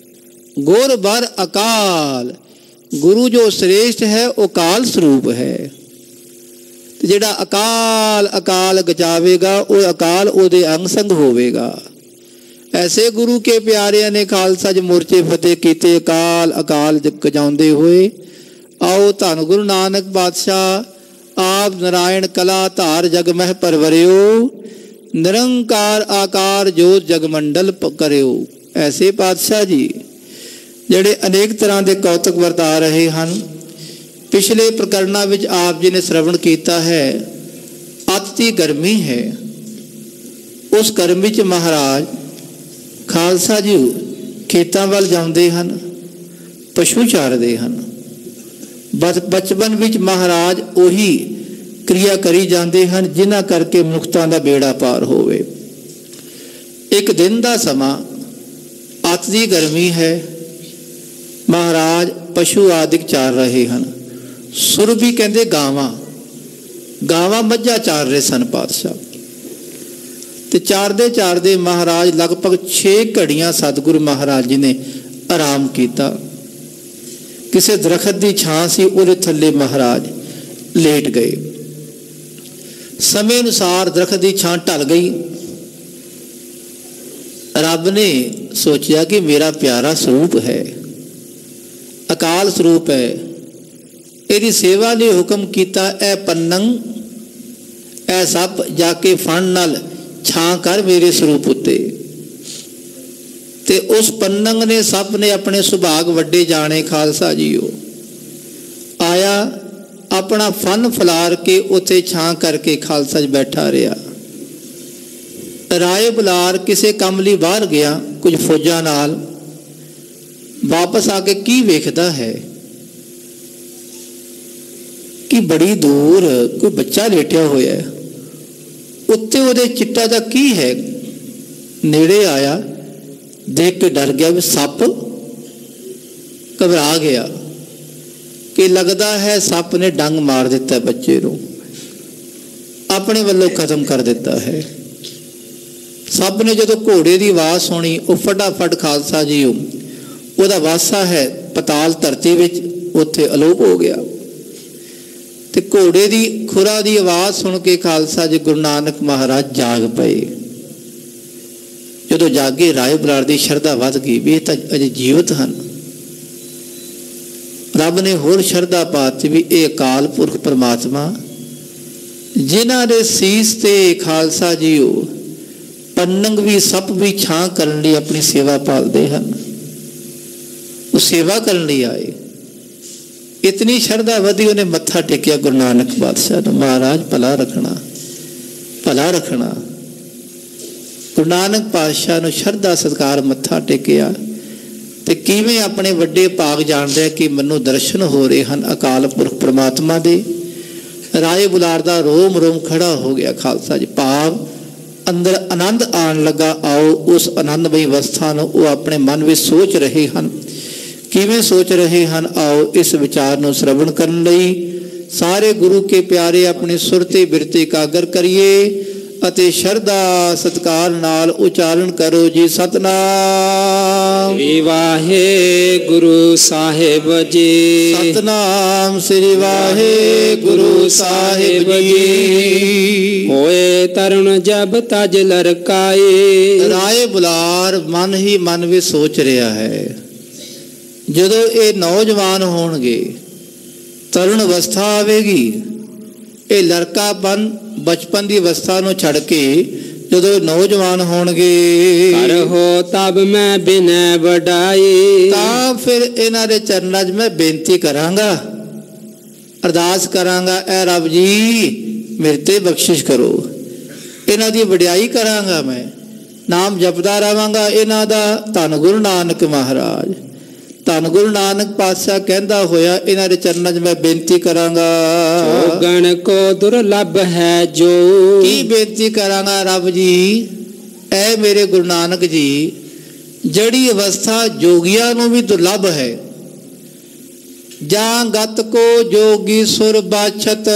ਗੁਰਬਰ ਅਕਾਲ, ਗੁਰੂ ਜੋ ਸ੍ਰੇਸ਼ਟ ਹੈ ਉਹ ਕਾਲ ਸਰੂਪ ਹੈ। ਤੇ ਜਿਹੜਾ ਅਕਾਲ ਅਕਾਲ ਗਜਾਵੇਗਾ ਉਹ ਅਕਾਲ ਉਹਦੇ ਅੰਗ ਸੰਗ ਹੋਵੇਗਾ। ਐਸੇ ਗੁਰੂ ਕੇ ਪਿਆਰਿਆਂ ਨੇ ਖਾਲਸਾ ਜੀ ਮੋਰਚੇ ਫਤਿਹ ਕੀਤੇ ਅਕਾਲ ਅਕਾਲ ਗਜਾਉਂਦੇ ਹੋਏ। ਆਓ ਧੰਨ ਗੁਰੂ ਨਾਨਕ ਪਾਤਸ਼ਾਹ ਆਪ ਨਾਰਾਇਣ ਕਲਾ ਧਾਰ ਜਗ ਮਹਿ ਪਰਵਰਿਓ, ਨਿਰੰਕਾਰ ਆਕਾਰ ਜੋਤ ਜਗਮੰਡਲ ਕਰਿਓ। ਐਸੇ ਪਾਤਸ਼ਾਹ ਜੀ ਜਿਹੜੇ ਅਨੇਕ ਤਰ੍ਹਾਂ ਦੇ ਕੌਤਕ ਵਰਤਾ ਰਹੇ ਹਨ। ਪਿਛਲੇ ਪ੍ਰਕਰਨਾਂ ਵਿੱਚ ਆਪ ਜੀ ਨੇ ਸ਼੍ਰਵਣ ਕੀਤਾ ਹੈ, ਅੱਤ ਦੀ ਗਰਮੀ ਹੈ। ਉਸ ਗਰਮੀ 'ਚ ਮਹਾਰਾਜ ਖਾਲਸਾ ਜੀ ਖੇਤਾਂ ਵੱਲ ਜਾਂਦੇ ਹਨ, ਪਸ਼ੂ ਚਾਰਦੇ ਹਨ। ਬਚਪਨ ਵਿੱਚ ਮਹਾਰਾਜ ਉਹੀ ਕਿਰਿਆ ਕਰੀ ਜਾਂਦੇ ਹਨ ਜਿਨ੍ਹਾਂ ਕਰਕੇ ਮਨੁੱਖਤਾ ਦਾ ਬੇੜਾ ਪਾਰ ਹੋਵੇ। ਇੱਕ ਦਿਨ ਦਾ ਸਮਾਂ, ਅੱਤ ਦੀ ਗਰਮੀ ਹੈ, ਮਹਾਰਾਜ ਪਸ਼ੂ ਆਦਿਕ ਚਾਰ ਰਹੇ ਹਨ। ਸੁਰਭੀ ਕਹਿੰਦੇ ਗਾਵਾਂ ਮੱਝਾਂ ਚਾਰ ਰਹੇ ਸਨ ਪਾਤਸ਼ਾਹ। ਤੇ ਚਾਰਦੇ ਚਾਰਦੇ ਮਹਾਰਾਜ ਲਗਭਗ 6 ਘੜੀਆਂ ਸਤਿਗੁਰੂ ਮਹਾਰਾਜ ਜੀ ਨੇ ਆਰਾਮ ਕੀਤਾ। ਕਿਸੇ ਦਰਖਤ ਦੀ ਛਾਂ ਸੀ, ਉਹਦੇ ਥੱਲੇ ਮਹਾਰਾਜ ਲੇਟ ਗਏ। ਸਮੇਂ ਅਨੁਸਾਰ ਦਰਖਤ ਦੀ ਛਾਂ ਢਲ ਗਈ। ਰੱਬ ਨੇ ਸੋਚਿਆ ਕਿ ਮੇਰਾ ਪਿਆਰਾ ਸਰੂਪ ਹੈ, ਅਕਾਲ ਸਰੂਪ ਹੈ, ਇਹਦੀ ਸੇਵਾ ਲਈ ਹੁਕਮ ਕੀਤਾ, ਇਹ ਪੰਨੰ ਇਹ ਸੱਪ ਜਾ ਕੇ ਫਣ ਨਾਲ ਛਾਂ ਕਰ ਮੇਰੇ ਸਰੂਪ ਉੱਤੇ। ਤੇ ਉਸ ਪੰਨੰਗ ਨੇ ਸੱਪ ਨੇ ਆਪਣੇ ਸੁਭਾਗ ਵੱਡੇ ਜਾਣੇ ਖਾਲਸਾ ਜੀਓ। ਆਇਆ ਆਪਣਾ ਫਨ ਫਲਾਰ ਕੇ ਉੱਥੇ ਛਾਂ ਕਰਕੇ ਖਾਲਸਾ ਜੀ ਬੈਠਾ ਰਿਹਾ। ਰਾਏ ਬੁਲਾਰ ਕਿਸੇ ਕੰਮ ਲਈ ਬਾਹਰ ਗਿਆ ਕੁਝ ਫੌਜਾਂ ਨਾਲ, ਵਾਪਸ ਆ ਕੇ ਕੀ ਵੇਖਦਾ ਹੈ ਕਿ ਬੜੀ ਦੂਰ ਕੋਈ ਬੱਚਾ ਲੇਟਿਆ ਹੋਇਆ ਹੈ, ਉੱਤੇ ਉਹਦੇ ਚਿੱਟਾ ਦਾ ਕੀ ਹੈ। ਨੇੜੇ ਆਇਆ, ਦੇਖ ਕੇ ਡਰ ਗਿਆ ਵੀ ਸੱਪ। ਘਬਰਾ ਗਿਆ ਕਿ ਲੱਗਦਾ ਹੈ ਸੱਪ ਨੇ ਡੰਗ ਮਾਰ ਦਿੱਤਾ ਬੱਚੇ ਨੂੰ, ਆਪਣੇ ਵੱਲੋਂ ਖਤਮ ਕਰ ਦਿੱਤਾ ਹੈ। ਸੱਪ ਨੇ ਜਦੋਂ ਘੋੜੇ ਦੀ ਆਵਾਜ਼ ਸੁਣੀ, ਉਹ ਫਟਾਫਟ ਖਾਲਸਾ ਜੀ ਉਹਦਾ ਵਾਸਾ ਹੈ ਪਤਾਲ ਧਰਤੀ ਵਿੱਚ, ਉੱਥੇ ਅਲੋਪ ਹੋ ਗਿਆ। ਤੇ ਘੋੜੇ ਦੀ ਖੁਰਾ ਦੀ ਆਵਾਜ਼ ਸੁਣ ਕੇ ਖਾਲਸਾ ਜੀ ਗੁਰੂ ਨਾਨਕ ਮਹਾਰਾਜ ਜਾਗ ਪਏ। ਜਦੋਂ ਜਾਗੇ ਰਾਏ ਬੁਲਾਰ ਦੀ ਸ਼ਰਧਾ ਵੱਧ ਗਈ ਵੀ ਇਹ ਤਾਂ ਅਜੇ ਜੀਵਤ ਹਨ। ਰੱਬ ਨੇ ਹੋਰ ਸ਼ਰਧਾ ਪਾਤੀ ਵੀ ਇਹ ਅਕਾਲ ਪੁਰਖ ਪਰਮਾਤਮਾ ਜਿਨ੍ਹਾਂ ਦੇ ਸੀਸ ਤੇ ਖਾਲਸਾ ਜੀ ਉਹ ਪੰਨੰਗ ਵੀ ਸੱਪ ਵੀ ਛਾਂ ਕਰਨ ਲਈ ਆਪਣੀ ਸੇਵਾ ਪਾਲਦੇ ਹਨ, ਉਹ ਸੇਵਾ ਕਰਨ ਲਈ ਆਏ। ਇਤਨੀ ਸ਼ਰਧਾ ਵਧੀ, ਉਹਨੇ ਮੱਥਾ ਟੇਕਿਆ ਗੁਰੂ ਨਾਨਕ ਪਾਤਸ਼ਾਹ ਨੂੰ, ਮਹਾਰਾਜ ਭਲਾ ਰੱਖਣਾ, ਭਲਾ ਰੱਖਣਾ। ਗੁਰੂ ਨਾਨਕ ਪਾਤਸ਼ਾਹ ਨੂੰ ਸ਼ਰਧਾ ਸਤਿਕਾਰ ਮੱਥਾ ਟੇਕਿਆ ਤੇ ਕਿਵੇਂ ਆਪਣੇ ਵੱਡੇ ਭਾਗ ਜਾਣਦੇ ਕਿ ਮੈਨੂੰ ਦਰਸ਼ਨ ਹੋ ਰਹੇ ਹਨ ਅਕਾਲ ਪੁਰਖ ਪਰਮਾਤਮਾ ਦੇ। ਰਾਏ ਬੁਲਾਰ ਦਾ ਰੋਮ ਰੋਮ ਖੜਾ ਹੋ ਗਿਆ ਖਾਲਸਾ ਜੀ, ਭਾਵ ਅੰਦਰ ਆਨੰਦ ਆਉਣ ਲੱਗਾ। ਆਓ ਉਸ ਆਨੰਦਮਈ ਅਵਸਥਾ ਨੂੰ ਉਹ ਆਪਣੇ ਮਨ ਵਿੱਚ ਸੋਚ ਰਹੇ ਹਨ। ਕਿਵੇਂ ਸੋਚ ਰਹੇ ਹਨ, ਆਓ ਇਸ ਵਿਚਾਰ ਨੂੰ ਸ਼ਰਵਣ ਕਰਨ ਲਈ ਸਾਰੇ ਗੁਰੂ ਕੇ ਪਿਆਰੇ ਆਪਣੇ ਸੁਰ ਤੇ ਬਿਰਤੇ ਇਕਾਗਰ ਕਰੀਏ ਅਤੇ ਸ਼ਰਧਾ ਸਤਿਕਾਰ ਨਾਲ ਉਚਾਰਨ ਕਰੋ ਜੀ। ਸਤਨਾਮ ਸ੍ਰੀ ਵਾਹਿਗੁਰੂ ਸਾਹਿਬ ਜੀ, ਸਤਨਾਮ ਸ੍ਰੀ ਵਾਹਿਗੁਰੂ ਸਾਹਿਬ ਜੀ। ਹੋਏ ਤਰੁਣ ਜਬ ਤਜ ਲਰਕਾਏ। ਰਾਏ ਬੁਲਾਰ ਮਨ ਹੀ ਮਨ ਵਿੱਚ ਸੋਚ ਰਿਹਾ ਹੈ, ਜਦੋਂ ਇਹ ਨੌਜਵਾਨ ਹੋਣਗੇ, ਤਰੁਣ ਅਵਸਥਾ ਆਵੇਗੀ, ਇਹ ਲੜਕਾਪਨ ਬਚਪਨ ਦੀ ਅਵਸਥਾ ਨੂੰ ਛੱਡ ਕੇ ਜਦੋਂ ਨੌਜਵਾਨ ਹੋਣਗੇ, ਕਰਹੁ ਤਬ ਮੈਂ ਬਿਨੈ ਵਡਾਈ। ਤਾਂ ਫਿਰ ਇਹਨਾਂ ਦੇ ਚਰਨਾਂ 'ਚ ਮੈਂ ਬੇਨਤੀ ਕਰਾਂਗਾ, ਅਰਦਾਸ ਕਰਾਂਗਾ, ਐ ਰੱਬ ਜੀ ਮੇਰੇ ਤੇ ਬਖਸ਼ਿਸ਼ ਕਰੋ। ਇਹਨਾਂ ਦੀ ਵਡਿਆਈ ਕਰਾਂਗਾ, ਮੈਂ ਨਾਮ ਜਪਦਾ ਰਹਾਂਗਾ ਇਹਨਾਂ ਦਾ। ਧੰਨ ਗੁਰੂ ਨਾਨਕ ਮਹਾਰਾਜ, ਧੰਨ ਗੁਰੂ ਨਾਨਕ ਪਾਤਸ਼ਾਹ ਕਹਿੰਦਾ ਹੋਇਆ ਇਹਨਾਂ ਦੇ ਚਰਨਾਂ 'ਚ ਮੈਂ ਬੇਨਤੀ ਕਰਾਂਗਾ। ਗਣ ਕੋ ਦੁਰਲਭ ਹੈ ਜੋ। ਕੀ ਬੇਨਤੀ ਕਰਾਂਗਾ ਰੱਬ ਜੀ, ਐ ਮੇਰੇ ਗੁਰੂ ਨਾਨਕ ਜੀ, ਜਿਹੜੀ ਅਵਸਥਾ ਜੋਗੀਆਂ ਨੂੰ ਵੀ ਦੁਰਲਭ ਹੈ। ਜਾਂ ਗਤ ਕੋ ਜੋਗੀ ਸੁਰ ਬਾਛਤ,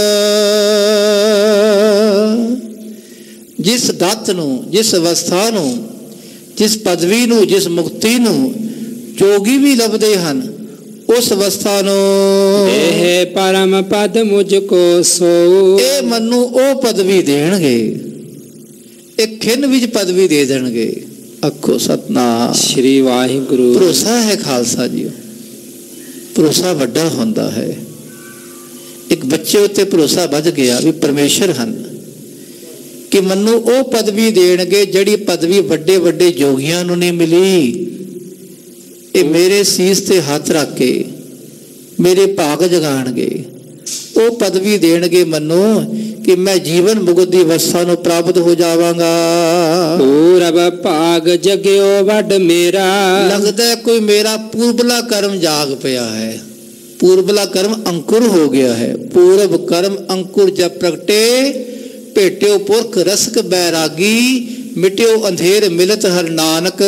ਜਿਸ ਗਤ ਨੂੰ, ਜਿਸ ਅਵਸਥਾ ਨੂੰ, ਜਿਸ ਪਦਵੀ ਨੂੰ, ਜਿਸ ਮੁਕਤੀ ਨੂੰ ਜੋਗੀ ਵੀ ਲੱਭਦੇ ਹਨ, ਉਸ ਅਵਸਥਾ ਨੂੰ ਇਹ ਪਰਮ ਪਦ ਮੁਝ ਕੋ ਸੋ। ਇਹ ਮੈਨੂੰ ਉਹ ਪਦਵੀ ਦੇਣਗੇ, ਇੱਕ ਖਿੰਨ ਵਿੱਚ ਪਦਵੀ ਦੇ ਦੇਣਗੇ। ਆਖੋ ਸਤਨਾਮ ਸ੍ਰੀ ਵਾਹਿਗੁਰੂ। ਭਰੋਸਾ ਹੈ ਖਾਲਸਾ ਜੀ, ਭਰੋਸਾ ਵੱਡਾ ਹੁੰਦਾ ਹੈ। ਇੱਕ ਬੱਚੇ ਉੱਤੇ ਭਰੋਸਾ ਵੱਧ ਗਿਆ ਵੀ ਪਰਮੇਸ਼ਰ ਹਨ ਕਿ ਮੈਨੂੰ ਉਹ ਪਦਵੀ ਦੇਣਗੇ ਜਿਹੜੀ ਪਦਵੀ ਵੱਡੇ ਵੱਡੇ ਜੋਗੀਆਂ ਨੂੰ ਨਹੀਂ ਮਿਲੀ। ਇਹ ਮੇਰੇ ਸੀਸ ਤੇ ਹੱਥ ਰੱਖ ਕੇ ਮੇਰੇ ਭਾਗ ਜਗਾਣਗੇ, ਉਹ ਪਦਵੀ ਦੇਣਗੇ ਮੈਨੂੰ ਕਿ ਮੈਂ ਜੀਵਨ ਮੁਕਤ ਦੀ ਅਵਸਥਾ ਨੂੰ ਪ੍ਰਾਪਤ ਹੋ ਜਾਵਾਂਗਾ। ਪੂਰਬ ਭਾਗ ਜਗਿਓ ਵੱਡ ਮੇਰਾ। ਲੱਗਦਾ ਕੋਈ ਮੇਰਾ ਪੂਰਬਲਾ ਕਰਮ ਜਾਗ ਪਿਆ ਹੈ, ਪੂਰਬਲਾ ਕਰਮ ਅੰਕੁਰ ਹੋ ਗਿਆ ਹੈ। ਪੂਰਬ ਕਰਮ ਅੰਕੁਰ ਜਬ ਪ੍ਰਗਟੇ, ਭੇਟਿਓ ਪੁਰਖ ਰਸਕ ਬੈਰਾਗੀ, ਮਿਟਿਓ ਅੰਧੇਰ ਮਿਲਤ ਹਰ ਨਾਨਕ,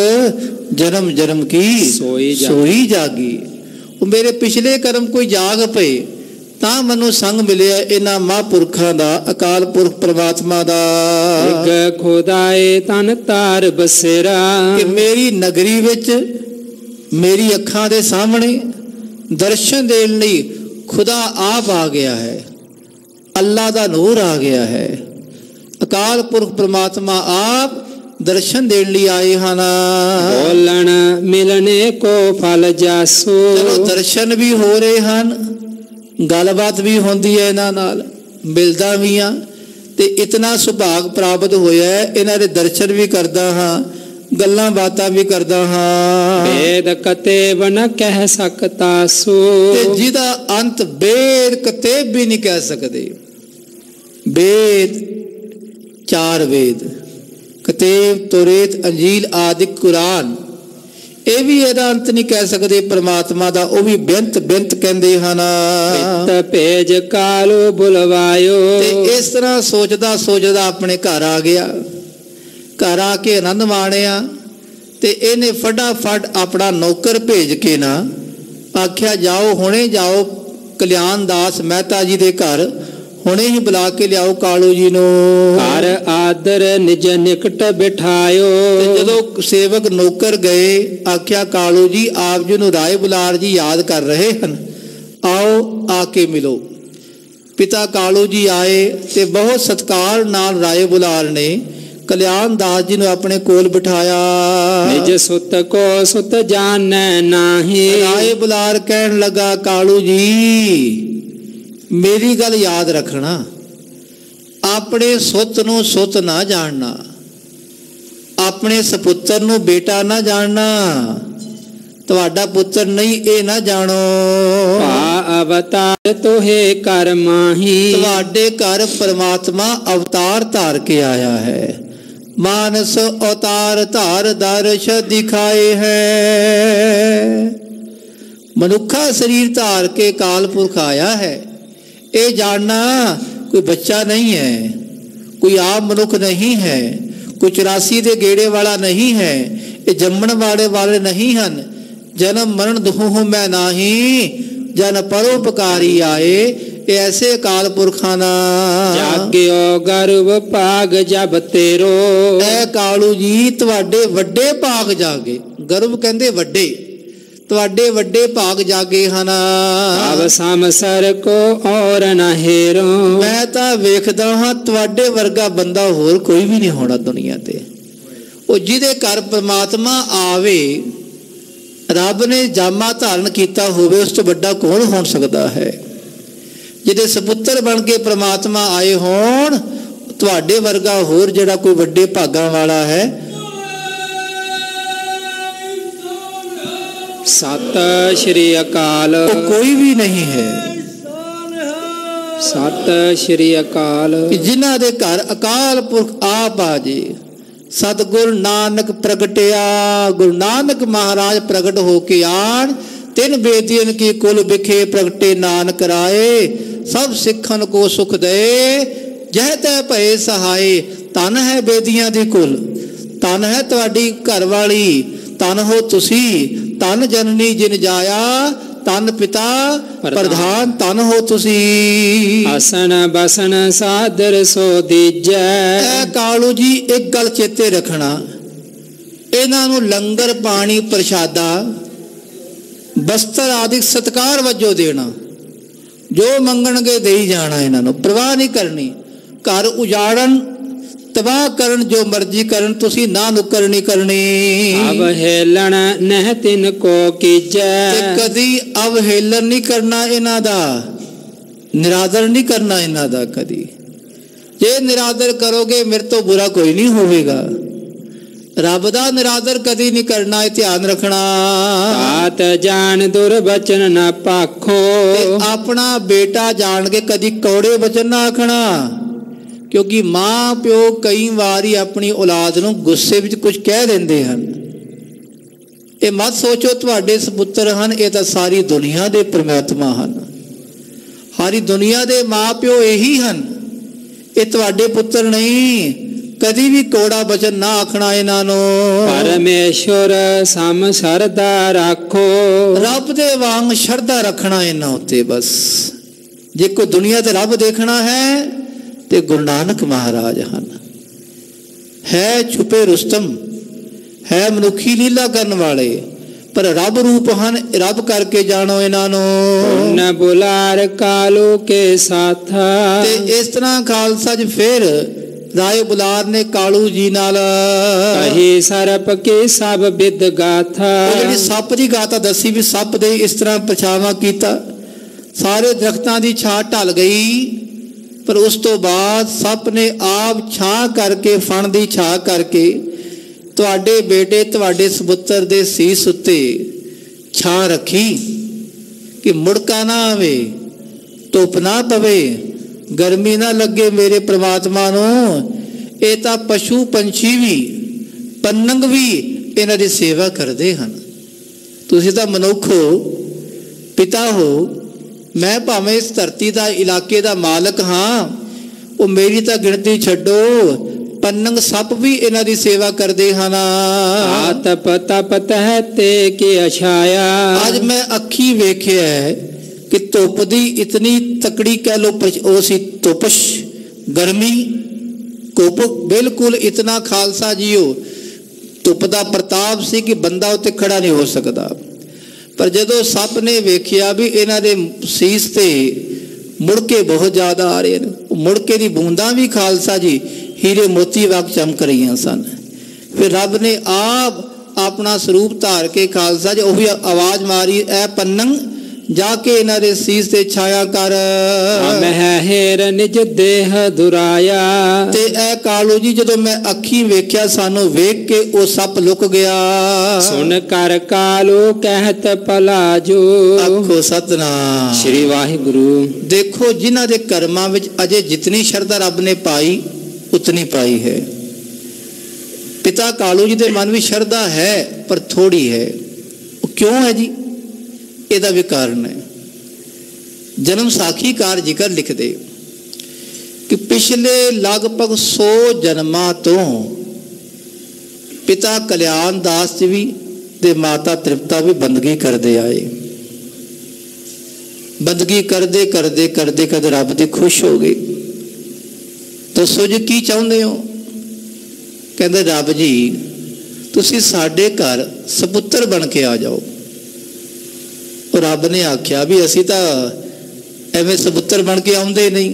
ਜਨਮ ਜਨਮ ਕੀ ਸੋਈ ਜਾਗੀ। ਉਹ ਮੇਰੇ ਪਿਛਲੇ ਕਰਮ ਕੋਈ ਜਾਗ ਪਏ ਤਾਂ ਮੈਨੂੰ ਸੰਗ ਮਿਲਿਆ ਇਹਨਾਂ ਮਹਾਂਪੁਰਖਾਂ ਦਾ, ਅਕਾਲ ਪੁਰਖ ਪਰਮਾਤਮਾ ਦਾ। ਇਕ ਖੁਦਾਏ ਤਨ ਤਾਰ ਬਸੇਰਾ, ਕਿ ਮੇਰੀ ਨਗਰੀ ਵਿੱਚ ਮੇਰੀ ਅੱਖਾਂ ਦੇ ਸਾਹਮਣੇ ਦਰਸ਼ਨ ਦੇਣ ਲਈ ਖੁਦਾ ਆਪ ਆ ਗਿਆ ਹੈ, ਅੱਲਾ ਦਾ ਨੂਰ ਆ ਗਿਆ ਹੈ। ਅਕਾਲ ਪੁਰਖ ਪਰਮਾਤਮਾ ਆਪ ਦਰਸ਼ਨ ਦੇਣ ਲਈ ਆਏ ਹਨ। ਬੋਲਣ ਮਿਲਣੇ ਕੋ ਫਲ ਜਾਸੋ। ਚਲੋ ਦਰਸ਼ਨ ਵੀ ਹੋ ਰਹੇ ਹਨ, ਗੱਲਬਾਤ ਵੀ ਹੁੰਦੀ ਹੈ ਇਹਨਾਂ ਨਾਲ, ਮਿਲਦਾ ਵੀ ਆ, ਤੇ ਇਤਨਾ ਸੁਭਾਗ ਪ੍ਰਾਪਤ ਹੋਇਆ ਹੈ ਇਹਨਾਂ ਦੇ ਦਰਸ਼ਨ ਵੀ ਕਰਦਾ ਹਾਂ, ਗੱਲਾਂ ਬਾਤਾਂ ਵੀ ਕਰਦਾ ਹਾਂ। ਵੇਦ ਕਤੇਬ ਨ ਕਹਿ ਸਕਤਾ ਸੋ। ਤੇ ਜਿਹਦਾ ਅੰਤ ਵੇਦ ਕਤੇਬ ਵੀ ਨਹੀਂ ਕਹਿ ਸਕਦੇ। ਵੇਦ ਚਾਰ ਵੇਦ, ਕਤੇਬ, ਤੋਰੇਤ, ਅੰਜੀਲ ਆਦਿ ਕੁਰਾਨ, ਇਹ ਵੀ ਇਹਦਾ ਅੰਤ ਨਹੀਂ ਕਹਿ ਸਕਦੇ ਪਰਮਾਤਮਾ ਦਾ, ਉਹ ਵੀ ਬੇਅੰਤ ਬੇਅੰਤ ਕਹਿੰਦੇ ਹਨ। ਭੇਜ ਕਾਲੋ ਬੁਲਵਾਇਓ। ਤੇ ਇਸ ਤਰ੍ਹਾਂ ਸੋਚਦਾ ਸੋਚਦਾ ਆਪਣੇ ਘਰ ਆ ਗਿਆ। ਘਰ ਆ ਕੇ ਆਨੰਦ ਮਾਣਿਆ ਤੇ ਇਹਨੇ ਫਟਾਫਟ ਆਪਣਾ ਨੌਕਰ ਭੇਜ ਕੇ ਨਾ ਆਖਿਆ, ਜਾਓ ਹੁਣੇ ਜਾਓ ਕਲਿਆਣ ਦਾਸ ਮਹਿਤਾ ਜੀ ਦੇ ਘਰ, ਹੁਣੇ ਹੀ ਬੁਲਾ ਕੇ ਲਿਆਓ ਕਾਲੂ ਜੀ ਨੂੰ। ਘਰ ਆਦਰ ਨਿਜ ਨਿਕਟ ਬਿਠਾਇਓ। ਤੇ ਜਦੋਂ ਸੇਵਕ ਨੌਕਰ ਗਏ, ਆਖਿਆ ਕਾਲੂ ਜੀ ਆਪ ਜੀ ਨੂੰ ਰਾਏ ਬੁਲਾਰ ਜੀ ਯਾਦ ਕਰ ਰਹੇ ਹਨ, ਆਓ ਆ ਕੇ ਮਿਲੋ। ਪਿਤਾ ਕਾਲੂ ਜੀ ਆਏ ਤੇ ਬਹੁਤ ਸਤਿਕਾਰ ਨਾਲ ਰਾਏ ਬੁਲਾਰ ਨੇ ਕਲਿਆਣ ਦਾਸ ਜੀ ਨੂੰ ਆਪਣੇ ਕੋਲ ਬਿਠਾਇਆ। ਨਿਜ ਸੁਤ ਕੋ ਸੁਤ ਜਾਣੈ ਨਾਹੀ। ਰਾਏ ਬੁਲਾਰ ਕਹਿਣ ਲੱਗਾ, ਕਾਲੂ ਜੀ ਮੇਰੀ ਗੱਲ ਯਾਦ ਰੱਖਣਾ, ਆਪਣੇ ਸੁੱਤ ਨੂੰ ਸੁੱਤ ਨਾ ਜਾਣਨਾ, ਆਪਣੇ ਸਪੁੱਤਰ ਨੂੰ ਬੇਟਾ ਨਾ ਜਾਣਨਾ, ਤੁਹਾਡਾ ਪੁੱਤਰ ਨਹੀਂ ਇਹ ਨਾ ਜਾਣੋ। ਭਾ ਅਵਤਾਰ ਤੋਹੇ ਕਰ ਮਾਹੀ। ਤੁਹਾਡੇ ਘਰ ਪਰਮਾਤਮਾ ਅਵਤਾਰ ਧਾਰ ਕੇ ਆਇਆ ਹੈ। ਮਾਨਸ ਅਵਤਾਰ ਧਾਰ ਦਰਸ਼ ਦਿਖਾਏ ਹੈ। ਮਨੁੱਖਾ ਸਰੀਰ ਧਾਰ ਕੇ ਕਾਲ ਪੁਰਖ ਆਇਆ ਹੈ। ਇਹ ਜਾਣਨਾ ਕੋਈ ਬੱਚਾ ਨਹੀਂ ਹੈ, ਕੋਈ ਆਮ ਮਨੁੱਖ ਨਹੀਂ ਹੈ, ਕੋਈ 84 ਦੇ ਗੇੜੇ ਵਾਲਾ ਨਹੀਂ ਹੈ, ਇਹ ਜੰਮਣ ਵਾਲੇ ਨਹੀਂ ਹਨ। ਜਨਮ ਮਰਨ ਦੁਹੂ ਮੈਂ ਨਾਹੀ, ਜਨ ਪਰਉਪਕਾਰੀ ਆਏ। ਇਹ ਐਸੇ ਅਕਾਲ ਪੁਰਖਾਂ ਦਾ ਜਾਗਿਓ ਗਰਵ ਭਾਗ ਜਬ ਤੇਰੋ। ਐ ਕਾਲੂ ਜੀ ਤੁਹਾਡੇ ਵੱਡੇ ਭਾਗ ਜਾਗੇ। ਗਰਵ ਕਹਿੰਦੇ ਵੱਡੇ, ਤੁਹਾਡੇ ਵੱਡੇ ਭਾਗ ਜਾਗੇ ਹਨ। ਅਬ ਸਮਸਰ ਕੋ ਔਰ ਨਾ ਹੇਰੋ। ਮੈਂ ਤਾਂ ਵੇਖਦਾ ਹਾਂ ਤੁਹਾਡੇ ਵਰਗਾ ਬੰਦਾ ਹੋਰ ਕੋਈ ਵੀ ਨਹੀਂ ਹੋਣਾ ਦੁਨੀਆ ਤੇ। ਉਹ ਜਿਹਦੇ ਘਰ ਪਰਮਾਤਮਾ ਆਵੇ, ਰੱਬ ਨੇ ਜਾਮਾ ਧਾਰਨ ਕੀਤਾ ਹੋਵੇ, ਉਸ ਤੋਂ ਵੱਡਾ ਕੌਣ ਹੋ ਸਕਦਾ ਹੈ। ਜਿਹਦੇ ਸਪੁੱਤਰ ਬਣ ਕੇ ਪ੍ਰਮਾਤਮਾ ਆਏ ਹੋਣ, ਤੁਹਾਡੇ ਵਰਗਾ ਹੋਰ ਜਿਹੜਾ ਕੋਈ ਵੱਡੇ ਭਾਗਾਂ ਵਾਲਾ ਹੈ। ਸਤਿ ਸ਼੍ਰੀ ਅਕਾਲ। ਉਹ ਕੋਈ ਵੀ ਨਹੀਂ ਹੈ। ਸਤਿ ਸ਼੍ਰੀ ਅਕਾਲ। ਜਿਨ੍ਹਾਂ ਦੇ ਘਰ ਅਕਾਲ ਪੁਰਖ ਆਪ ਆ ਜੇ। ਸਤਿਗੁਰ ਨਾਨਕ ਪ੍ਰਗਟਿਆ। ਗੁਰੂ ਨਾਨਕ ਮਹਾਰਾਜ ਪ੍ਰਗਟ ਹੋ ਕੇ ਆਣ। ਤਿੰਨ ਬੇਦੀਆਂ ਕੀ ਕੁਲ ਵਿਖੇ ਪ੍ਰਗਟੇ ਨਾਨਕ ਰਾਏ। ਸਭ ਸਿੱਖਣ ਕੋ ਸੁਖ ਦੇ, ਜਹ ਤੈ ਭਏ ਸਹਾਏ। ਧਨ ਹੈ ਬੇਦੀਆਂ ਦੀ ਕੁਲ, ਧਨ ਹੈ ਤੁਹਾਡੀ ਘਰ ਵਾਲੀ, ਧਨ ਹੋ ਤੁਸੀਂ। ਧਨ ਜਨਨੀ ਜਿਨ ਜਾਇਆ, ਧਨ ਪਿਤਾ ਪ੍ਰਧਾਨ, ਧਨ ਹੋ ਤੁਸੀਂ। ਆਸਣ ਬਸਣ ਸਾਦਰ ਸੋ ਦੀਜੈ। ਐ ਕਾਲੂ ਜੀ ਇੱਕ ਗੱਲ ਚੇਤੇ ਰੱਖਣਾ, ਇਹਨਾਂ ਨੂੰ ਲੰਗਰ ਪਾਣੀ ਪ੍ਰਸ਼ਾਦਾ ਬਸਤਰ ਆਦਿ ਸਤਕਾਰ ਵਜੋਂ ਦੇਣਾ। ਜੋ ਮੰਗਣਗੇ ਦੇਈ ਜਾਣਾ, ਇਹਨਾਂ ਨੂੰ ਪਰਵਾਹ ਨਹੀਂ ਕਰਨੀ। ਘਰ ਉਜਾੜਨ ਤਬਾਹ ਕਰਨ, ਜੋ ਮਰਜ਼ੀ ਕਰਨ, ਤੁਸੀਂ ਨਾ ਨੁਕਰ ਨਹੀਂ ਕਰਨੀ। ਅਵਹੇਲਣ ਨਹਿ ਤਿਨ ਕੋ ਕੀਜੈ। ਤੇ ਕਦੀ ਅਵਹੇਲਨ ਨਹੀਂ ਕਰਨਾ ਇਹਨਾਂ ਦਾ, ਨਿਰਾਦਰ ਨਹੀਂ ਕਰਨਾ ਇਹਨਾਂ ਦਾ ਕਦੀ। ਜੇ ਨਿਰਾਦਰ ਕਰੋਗੇ ਮੇਰੇ ਤੋਂ ਬੁਰਾ ਕੋਈ ਨਹੀਂ ਹੋਵੇਗਾ। ਰੱਬ ਦਾ ਨਿਰਾਦਰ ਕਦੀ ਨਹੀਂ ਕਰਨਾ, ਇਹ ਧਿਆਨ ਰੱਖਣਾ। ਤਾਤ ਜਾਣ ਦੁਰਬਚਨ ਨਾ ਪਾਖੋ। ਆਪਣਾ ਬੇਟਾ ਜਾਣ ਕੇ ਕਦੀ ਕੌੜੇ ਬਚਨ ਨਾ ਆਖਣਾ। ਕਿਉਂਕਿ ਮਾਂ ਪਿਓ ਕਈ ਵਾਰੀ ਆਪਣੀ ਔਲਾਦ ਨੂੰ ਗੁੱਸੇ ਵਿੱਚ ਕੁਝ ਕਹਿ ਦਿੰਦੇ ਹਨ। ਇਹ ਮਤ ਸੋਚੋ ਤੁਹਾਡੇ ਸਪੁੱਤਰ ਹਨ, ਇਹ ਤਾਂ ਸਾਰੀ ਦੁਨੀਆ ਦੇ ਪਰਮਾਤਮਾ ਹਨ। ਸਾਰੀ ਦੁਨੀਆ ਦੇ ਮਾਂ ਪਿਓ ਇਹੀ ਹਨ, ਇਹ ਤੁਹਾਡੇ ਪੁੱਤਰ ਨਹੀਂ। ਕਦੀ ਵੀ ਕੋੜਾ ਬਚਨ ਨਾ ਆਖਣਾ ਇਹਨਾਂ ਨੂੰ। ਪਰਮੇਸ਼ਵਰ ਸਮ ਸਰਦਾ ਰੱਖੋ। ਰੱਬ ਦੇ ਵਾਂਗ ਸ਼ਰਧਾ ਰੱਖਣਾ ਇਹਨਾਂ ਉੱਤੇ ਬਸ। ਜੇ ਕੋਈ ਦੁਨੀਆ ਤੇ ਰੱਬ ਦੇਖਣਾ ਹੈ ਤੇ ਗੁਰੂ ਨਾਨਕ ਮਹਾਰਾਜ ਹਨ। ਹੈ ਛੁਪੇ ਰੁਸਤਮ, ਹੈ ਮਨੁੱਖੀ ਲੀਲਾ ਕਰਨ ਵਾਲੇ, ਪਰ ਰੱਬ ਰੂਪ ਹਨ। ਰੱਬ ਕਰਕੇ ਜਾਣੋ ਇਹਨਾਂ ਨੂੰ। ਨ ਬੁਲਾਰ ਕਾਲੂ ਕੇ ਸਾਥਾ। ਤੇ ਇਸ ਤਰ੍ਹਾਂ ਖਾਲਸਾ ਜੀ ਫਿਰ ਰਾਏ ਬੁਲਾਰ ਨੇ ਕਾਲੂ ਜੀ ਨਾਲ ਕਹੀ ਸਰਪ ਕੀ ਸਭ ਬਿਦ ਗਾਥਾ। ਜਿਹੜੀ ਸੱਪ ਦੀ ਗਾਥਾ ਦੱਸੀ ਵੀ ਸੱਪ ਦੇ ਇਸ ਤਰ੍ਹਾਂ ਪਰਛਾਵਾਂ ਕੀਤਾ, ਸਾਰੇ ਦਰਖਤਾਂ ਦੀ ਛਾਂ ਢਲ ਗਈ। ਪਰ ਉਸ ਤੋਂ ਬਾਅਦ ਸੱਪ ਨੇ ਆਪ ਛਾਂ ਕਰਕੇ, ਫਣ ਦੀ ਛਾਂ ਕਰਕੇ ਤੁਹਾਡੇ ਬੇਟੇ, ਤੁਹਾਡੇ ਸਪੁੱਤਰ ਦੇ ਸੀਸ ਉੱਤੇ ਛਾਂ ਰੱਖੀ ਕਿ ਮੁੜਕਾ ਨਾ ਆਵੇ, ਧੁੱਪ ਨਾ ਪਵੇ, ਗਰਮੀ ਨਾ ਲੱਗੇ ਮੇਰੇ ਪ੍ਰਮਾਤਮਾ ਨੂੰ। ਇਹ ਤਾਂ ਪਸ਼ੂ ਪੰਛੀ ਵੀ, ਪੰਨੰਗ ਵੀ ਇਹਨਾਂ ਦੀ ਸੇਵਾ ਕਰਦੇ ਹਨ। ਤੁਸੀਂ ਤਾਂ ਮਨੁੱਖ ਹੋ, ਪਿਤਾ ਹੋ। ਮੈਂ ਭਾਵੇਂ ਇਸ ਧਰਤੀ ਦਾ, ਇਲਾਕੇ ਦਾ ਮਾਲਕ ਹਾਂ, ਉਹ ਮੇਰੀ ਤਾਂ ਗਿਣਤੀ ਛੱਡੋ। ਪੰਨੰਗ ਸੱਪ ਵੀ ਇਹਨਾਂ ਦੀ ਸੇਵਾ ਕਰਦੇ ਹਨ। ਤਪ ਤਪ ਤਹਿ ਤੇ ਕੀ ਅਛਾਇਆ। ਅੱਜ ਮੈਂ ਅੱਖੀ ਵੇਖਿਆ कि धुप दी इतनी तकड़ी कह लो वो सी धुपश गर्मी कुप बिल्कुल इतना खालसा जीओ धुप का प्रताप सी कि बंदा उत्ते खड़ा नहीं हो सकता। पर जदों सप ने वेखिया भी इन्हां दे सीस ते मुड़के बहुत ज़्यादा आ रहे हैं, मुड़के दी बूंदा भी खालसा जी हीरे मोती वाग चमक रही सन। फिर रब ने आप अपना स्वरूप धार के खालसा जी वही आवाज़ मारी ए पन्नंग जाके इन्हां दे सीस ते छाया कर। हेर निज देह दुराया ते ए कालू जी जदों मैं अखी वेख्या सानू वेख के वो सप लुक गया। सुन कर कालो कहत भला जो आखो सतनाम श्री वाहिगुरु। देखो जिन्हां दे कर्मां विच अजे जितनी श्रद्धा रब ने पाई उतनी पाई है। पिता कालू जी के मन में श्रद्धा है पर थोड़ी है। वो क्यों है जी? ਇਹਦਾ भी कारण है। जन्म साखीकार जिक्र लिखते कि पिछले लगभग 100 जन्मां तो पिता कल्याण दास जी भी ते माता तृप्ता भी बंदगी करते आए। बंदगी करते करते करते करते रब ते खुश हो गए। दसो जी की चाहुंदे हो? कहते रब जी तुसी साडे घर सपुत्र बन के आ जाओ। और रब ने आख्या भी असी तो एवं सपुत्र बन के आउंदे नहीं।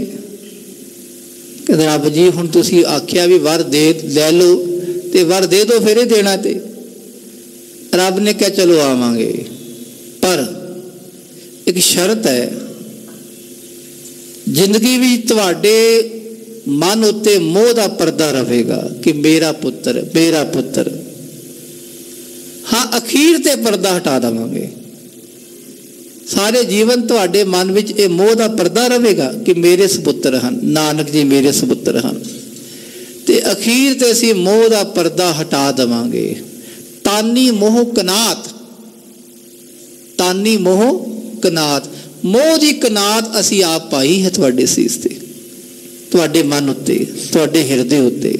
कहते रब जी हुण तुसी आख्या भी वर दे लै लो ते वर दे दो फिर देना। ते रब ने कहा चलो आवांगे पर एक शर्त है जिंदगी भी तुहाडे मन उत्ते मोह का पर्दा रहेगा कि मेरा पुत्र। हाँ अखीर ते पर्दा हटा देवांगे। सारे जीवन तुहाडे मन विच ये मोह का पर्दा रहेगा कि मेरे सपुत्र हैं, नानक जी मेरे सपुत्र हैं। ते अखीर ते असीं मोह का पर्दा हटा देवांगे। तानी मोह कनात, तानी मोह कनात, मोह की कनात असीं आप पाई है तुहाडे सीस ते, तुहाडे मन उत्ते, तुहाडे हिरदे उत्ते।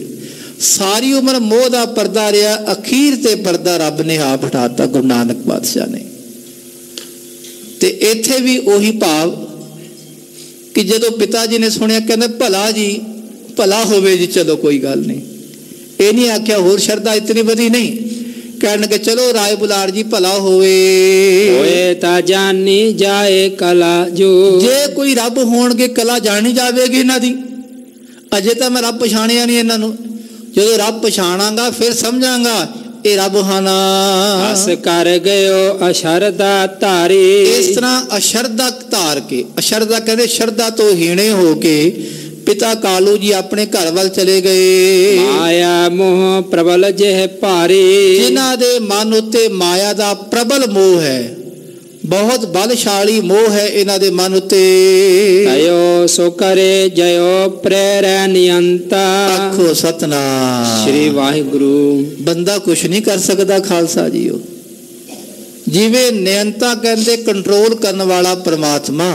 सारी उम्र मोह का पर्दा रहा, अखीर ते पर्दा रब ने आप हटाता गुरु नानक पातशाह ने। ते इत्थे भी उही भाव कि जदों पिता जी ने सुनिया कहते भला जी भला होवे जी, चलो कोई गल नहीं। ये नहीं आख्या होर श्रद्धा इतनी बधी नहीं, कहने चलो राय बुलार जी भला होवे ता जानी जाए कला जो। जे कोई रब होणगे कला जानी जाएगी इन्हां दी। अजे तो मैं रब पछाणिया नहीं इन्हां नूं, जदों रब पछाणांगा फिर समझांगा ये रब हाना। हस कर गयो अशरदा धारी। इस तरह अशरदा धार के, अशरदा कहते श्रद्धा तो हीणे हो के पिता कालू जी अपने घर वाल चले गए। माया मोह प्रबल जेह भारी। जिन्हां दे मन उत्ते माया दा प्रबल मोह है, बहुत बलशाली मोह है इन्हां दे मन उत्ते। तयो सो करे जयो प्रेरै नियंता। आखो सतनाम श्री वाहिगुरु। बंदा कुछ नहीं कर सकता खालसा जी। जिवें नियंता कहते कंट्रोल करने वाला परमात्मा,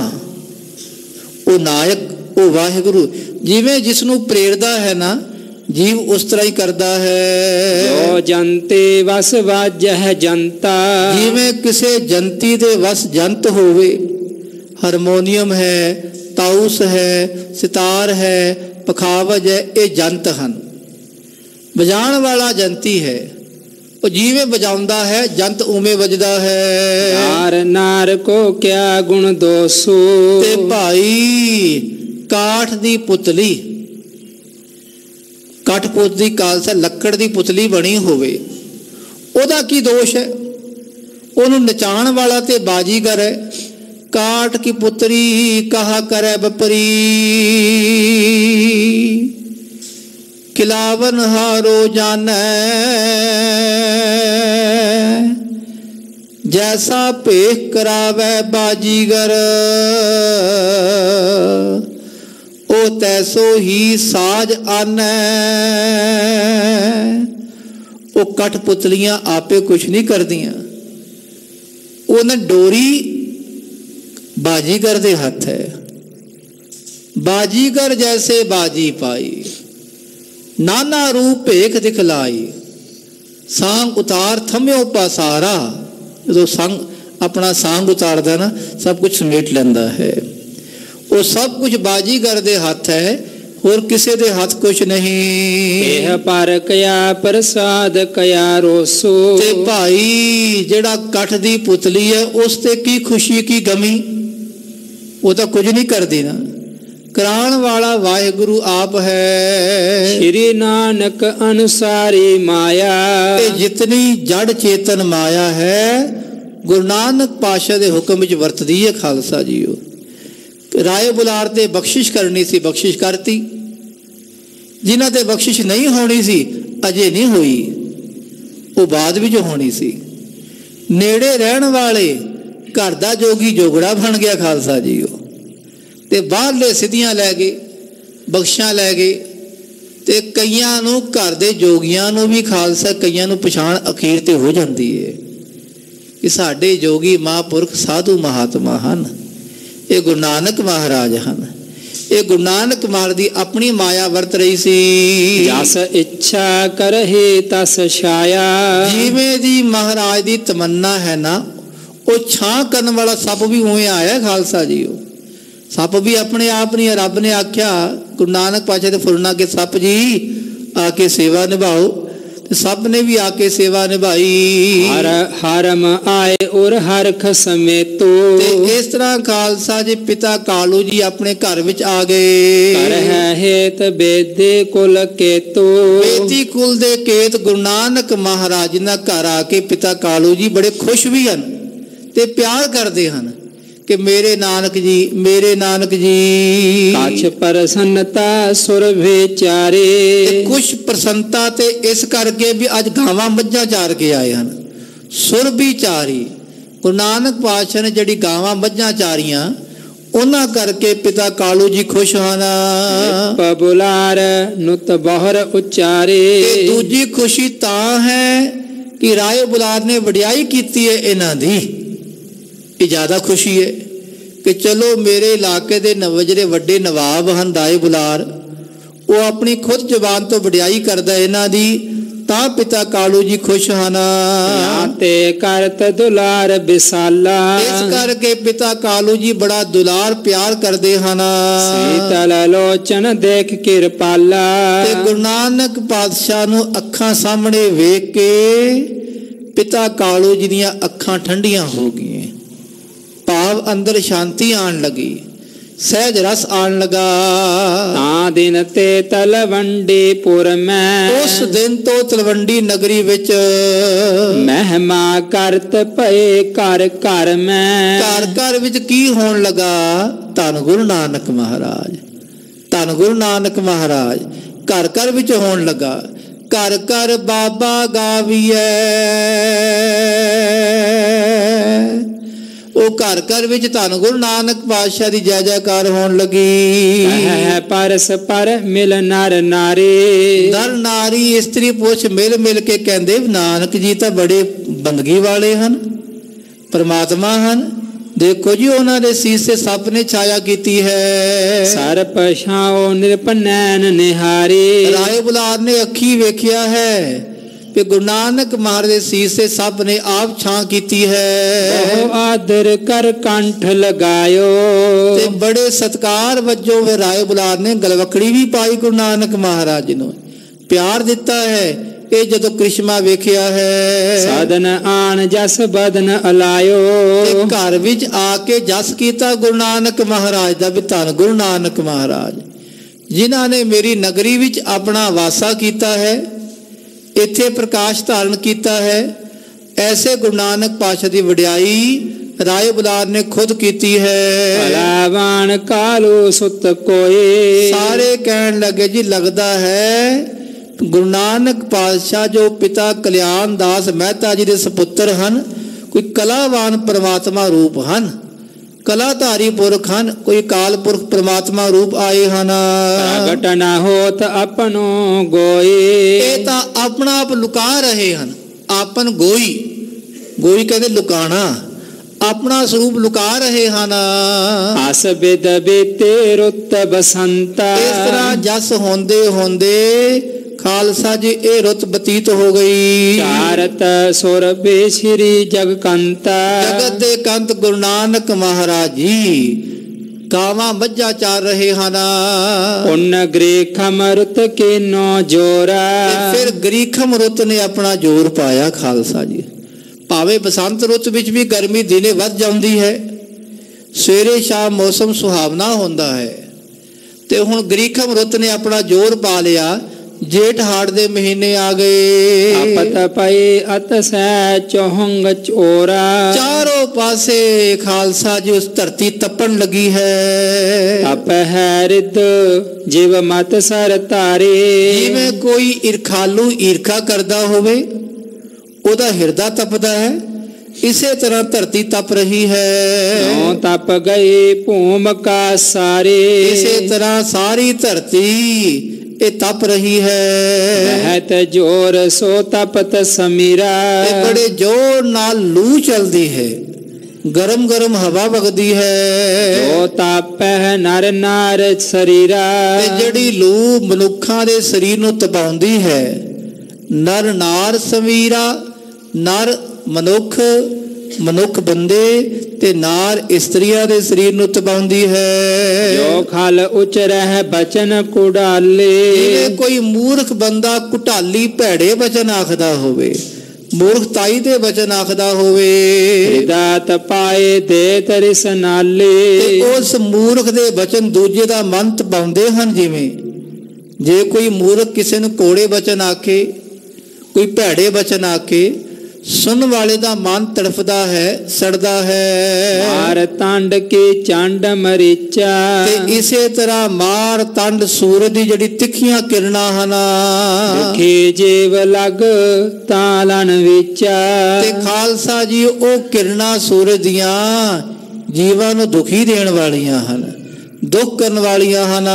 वो नायक वो वाहिगुरु, जिवें जिसनों प्रेरदा है ना जीव उस तरह ही करता है। जो जंते वस वाजह जनता। जिवें किसे जंती दे वस जंत होवे, हारमोनियम है, ताउस है, सितार है, पखावज है, ये जंत हन। बजाण वाला जंती है, वो जिवें बजाउंदा है जंत उमें बजदा है। नार नार को क्या गुण दोसो। ते भाई काठ दी पुतली, कठपुत दी खालसा लक्कड़ दी पुतली बनी होवे, ओदा की दोष है? ओनू नचाण वाला ते बाजीगर है। काठ की पुतरी कहा करे बपरी, खिलावन हारो जाने जैसा पेख करावे बाजीगर। ओ तैसो ही साज आने। वो कठपुतलियां आपे कुछ नहीं कर दियां, उन्हें डोरी बाजीगर दे हाथ है। बाजीगर जैसे बाजी पाई, नाना रूप भेख दिखलाई। सांग उतार थम्यो पासारा। जो संग अपना सांग उतारदा ना, सब कुछ समेट लैंदा है। वो सब कुछ बाजीगर दे हथ है, होर किसे दे हथ कुछ नहीं। एह पर कया प्रसाद कया रोसो। ते भाई जिहड़ा कठ दी पुतली है उस ते की खुशी की गमी, वो तो कुछ नहीं करदी ना। कराण वाला वाहिगुरु आप है। श्री नानक अनुसारी माया। ते जितनी जड़ चेतन माया है गुरु नानक पातशाह दे हुक्म विच वरतदी है खालसा जीओ। राय बुलार ते बख्शिश करनी सी, बख्शिश करती। जिन्हां ते बख्शिश नहीं होनी सी अजे नहीं हुई, वो बाद विच होनी सी। नेड़े रहण वाले घर दा जोगी जोगड़ा बन गया खालसा जीओ। ते बाहरले सिद्धियां लै गए, बख्शां लै गए। ते कईयां नूं घर दे जोगियां नूं भी खालसा कईयां नूं पछाण अखीर ते हो जाती है कि साडे जोगी महापुरख साधु महात्मा हन, ये गुरु नानक महाराज हन। ये गुरु नानक महाराज दी अपनी माया वरत रही सी। जस इच्छा करहे तस छाया। जिवें दी महाराज दी तमन्ना है ना, वो छां करन वाला सप भी उवें आया खालसा जी। सप भी अपने आप नहीं, रब ने आख्या गुरु नानक पातशाह दे फुरना के सप जी आके सेवा निभाओ, तो सप ने भी आके सेवा निभाई। हर हरम आए और हरख समेतो। इस तरह खालसा जी पिता कालू जी अपने घर विच आ गए। कर है हेत बेदे कुल केतो। बेदी कुल दे केत गुरु नानक महाराज ना घर आके पिता कालू जी बड़े खुश भी हन ते प्यार करते हैं कि मेरे नानक जी, मेरे नानक जी। काछ प्रसन्नता सुर विचारे। कुछ प्रसन्नता ते इस करके भी अज गावां मੱਝਾਂ चार के आए हैं। सुर भी चारी गुरु नानक पातशाह ने जिहड़ी गावां मੱਝਾਂ चारियां उन्हां करके पिता कालू जी खुश हन। बुलार नुत बहर उचारे। दूजी खुशी तां है कि राय बुलार ने वडियाई कीती है इन्हां दी, ज्यादा खुशी है कि चलो मेरे इलाके के नवजरे वड्डे नवाब हैं राय बुलार, वो अपनी खुद जबान तो वडियाई करदा इन्हां दी, तां पिता कालू जी खुश हन। ते करत दुलार विसाला। इस करके पिता कालू जी बड़ा दुलार प्यार करते हैं। शीतल लोचन देख किरपाला। ते गुरु नानक पातशाह नूं अखां सामने वेख के पिता कालू जी दीयां अखां ठंडियां हो गई, भाव अंदर शांति आन लगी, सहज रस आन लगा। दिन ते तलवंडी पुर में। उस दिन तो तलवंडी नगरी विच महिमा करत पए घर घर में। घर घर विच की होण लगा? धन गुरु नानक महाराज, धन गुरु नानक महाराज घर घर विच होण लगा। घर घर बाबा गावीए, वो घर घर विच धन गुरु नानक पातशाह दी जय जयकार होण लगी। परस पर मिल नर नारी। नर नारी स्त्री पुरुष मिल मिल के कहंदे नानक जी तो बड़े बंदगी वाले हन, परमात्मा हन। देखो जी उन्हां दे सीस से सप ने छाया कीती है। सर पछाओ निरपनैन निहारी। राय बुलार ने अखी वेखिया है कि गुरु नानक महाराज दे सीस से सप ने आप छां कीती है। आदर कर कंठ लगायो। ते बड़े सत्कार वजों राय बुलार ने गलवकड़ी भी पाई गुरु नानक महाराज जी नूं, प्यार दिता है। ये जदों करिश्मा वेखिया है। साधन आन जस बदन अलायो। घर विच आके जस कीता गुरु नानक महाराज दा भी धन गुरु नानक महाराज जिन्हां ने मेरी नगरी विच अपना वासा कीता है, इत्थे प्रकाश धारण कीता है। ऐसे गुरु नानक पातशाह दी वडियाई राय बुलार ने खुद कीती है। भलावान कालू सुत कोई। सारे कहन लगे जी लगता है गुरु नानक पातशाह जो पिता कल्याण दास मेहता जी के सपुत्र हैं, कोई कलावान परमात्मा रूप हैं, कलाधारी पुरख हैं, कोई काल पुरख परमात्मा रूप आए हैं। प्रगट न होत अपनो गोई। ये तो अपना आप लुका रहे हैं। आपन गोई, गोई कहते लुकाना, अपना स्वरूप लुका रहे हैं। आस बिद बीते रुत बसंता। इस तरह जस होंदे होंदे ਖਾਲਸਾ ਜੀ ਇਹ ਰੁੱਤ ਬਤੀਤ ਹੋ ਗਈ। ਚਾਰਤ ਸੁਰਬੇ ਸ੍ਰੀ ਜਗਕੰਤਾ, ਜਗਤ ਦੇ ਕੰਤ ਗੁਰੂ ਨਾਨਕ ਮਹਾਰਾਜ ਜੀ ਗਾਵਾਂ ਮੱਝਾਂ ਚਾਰ ਰਹੇ ਹਨ। ਉਨ ਗ੍ਰੀਖਮ ਰੁੱਤ ਕੀਨੋ ਜੋਰਾ, ਫਿਰ ਗ੍ਰੀਖਮ ਰੁੱਤ ਨੇ ਆਪਣਾ ਜ਼ੋਰ ਪਾਇਆ ਖਾਲਸਾ ਜੀ। ਭਾਵੇਂ ਬਸੰਤ ਰੁੱਤ ਵਿੱਚ ਵੀ ਗਰਮੀ ਦਿਨੇ ਵੱਧ ਜਾਂਦੀ ਹੈ, ਸਵੇਰੇ ਸ਼ਾਮ ਮੌਸਮ ਸੁਹਾਵਣਾ ਹੁੰਦਾ ਹੈ, ਤੇ ਹੁਣ ਗ੍ਰੀਖਮ ਰੁੱਤ ਨੇ ਆਪਣਾ ਜ਼ੋਰ ਪਾ ਲਿਆ। ਜੇਠ ਹਾੜ ਦੇ ਮਹੀਨੇ ਆ ਗਏ। ਆਪਤ ਪਏ ਅਤ ਸੈ ਚੋਹੰਗ ਚੋਰਾ, ਚਾਰੋਂ ਪਾਸੇ ਖਾਲਸਾ ਜੀ ਉਸ ਧਰਤੀ ਤਪਣ ਲੱਗੀ ਹੈ। ਤਪ ਹੈ ਰਿੱਧ ਜਿਵ ਮਤ ਸਰ ਤਾਰੇ, ਜਿਵੇਂ ਕੋਈ ਈਰਖਾਲੂ ਈਰਖਾ ਕਰਦਾ ਹੋਵੇ ਉਹਦਾ ਹਿਰਦਾ ਤਪਦਾ ਹੈ, ਇਸੇ ਤਰ੍ਹਾਂ ਧਰਤੀ ਤਪ ਰਹੀ ਹੈ। ਕਿਉ ਤਪ ਗਏ ਭੂਮ ਕਾ ਸਾਰੇ, ਇਸੇ ਤਰ੍ਹਾਂ ਸਾਰੀ ਧਰਤੀ ਇਹ ਤਪ ਰਹੀ ਹੈ। ਬਹਿਤ ਜੋਰ ਸੋ ਤਪਤ ਸਮੀਰਾ, ਇਹ ਬੜੇ ਜ਼ੋਰ ਨਾਲ ਲੂ ਚਲਦੀ ਹੈ, ਗਰਮ ਗਰਮ ਹਵਾ ਵਗਦੀ ਹੈ। ਜੋ ਤਾਪੈ ਨਰ ਨਾਰ ਸਰੀਰਾ, ਤੇ ਜਿਹੜੀ ਲੂ ਮਨੁੱਖਾਂ ਦੇ ਸਰੀਰ ਨੂੰ ਤਪਾਉਂਦੀ ਹੈ, ਨਰ ਨਾਰ ਸਮੀਰਾ, ਨਰ ਮਨੁੱਖ, ਮਨੁੱਖ ਬੰਦੇ ਤੇ ਨਾਰ ਇਸਤਰੀਆਂ ਦੇ ਸਰੀਰ ਨੂੰ ਤਪਾਉਂਦੀ ਹੈ। ਜੋ ਖਲ ਉਚ ਰਹਿ ਬਚਨ ਕੁਡਾਲੇ, ਜਿਵੇਂ ਕੋਈ ਮੂਰਖ ਬੰਦਾ ਕੁਟਾਲੀ ਭੈੜੇ ਬਚਨ ਆਖਦਾ ਹੋਵੇ, ਮੂਰਖਤਾਈ ਦੇ ਬਚਨ ਆਖਦਾ ਹੋਵੇ, ਹਿਰਦਾ ਤਪਾਏ ਦੇ ਤਰਿਸ ਨਾਲੇ, ਤੇ ਉਸ ਮੂਰਖ ਦੇ ਬਚਨ ਦੂਜੇ ਦਾ ਮਨ ਤਪਾਉਂਦੇ ਹਨ। ਜਿਵੇਂ ਜੇ ਕੋਈ ਮੂਰਖ ਕਿਸੇ ਨੂੰ ਕੋੜੇ ਬਚਨ ਆਖੇ, ਕੋਈ ਭੈੜੇ ਬਚਨ ਆਖੇ, ਸੁਣਨ ਵਾਲੇ ਦਾ ਮਨ ਤੜਫਦਾ ਹੈ, ਸੜਦਾ ਹੈ। ਮਾਰ ਤੰਡ ਕੀ ਚੰਡ ਮਰੀਚਾ, ਤੇ ਇਸੇ ਤਰ੍ਹਾਂ ਮਾਰ ਤੰਡ ਸੂਰਜ ਦੀ ਜਿਹੜੀ ਤਿੱਖੀਆਂ ਕਿਰਨਾਂ ਹਨ, ਦੁਖੀ ਜੀਵ ਲਗ ਤਾਲਨ ਵਿਚਾ, ਤੇ ਖਾਲਸਾ ਜੀ ਉਹ ਕਿਰਨਾਂ ਸੂਰਜ ਦੀਆਂ ਜੀਵਾਂ ਨੂੰ ਦੁਖੀ ਦੇਣ ਵਾਲੀਆਂ ਹਨ, ਦੁੱਖ ਕਰਨ ਵਾਲੀਆਂ ਹਨ।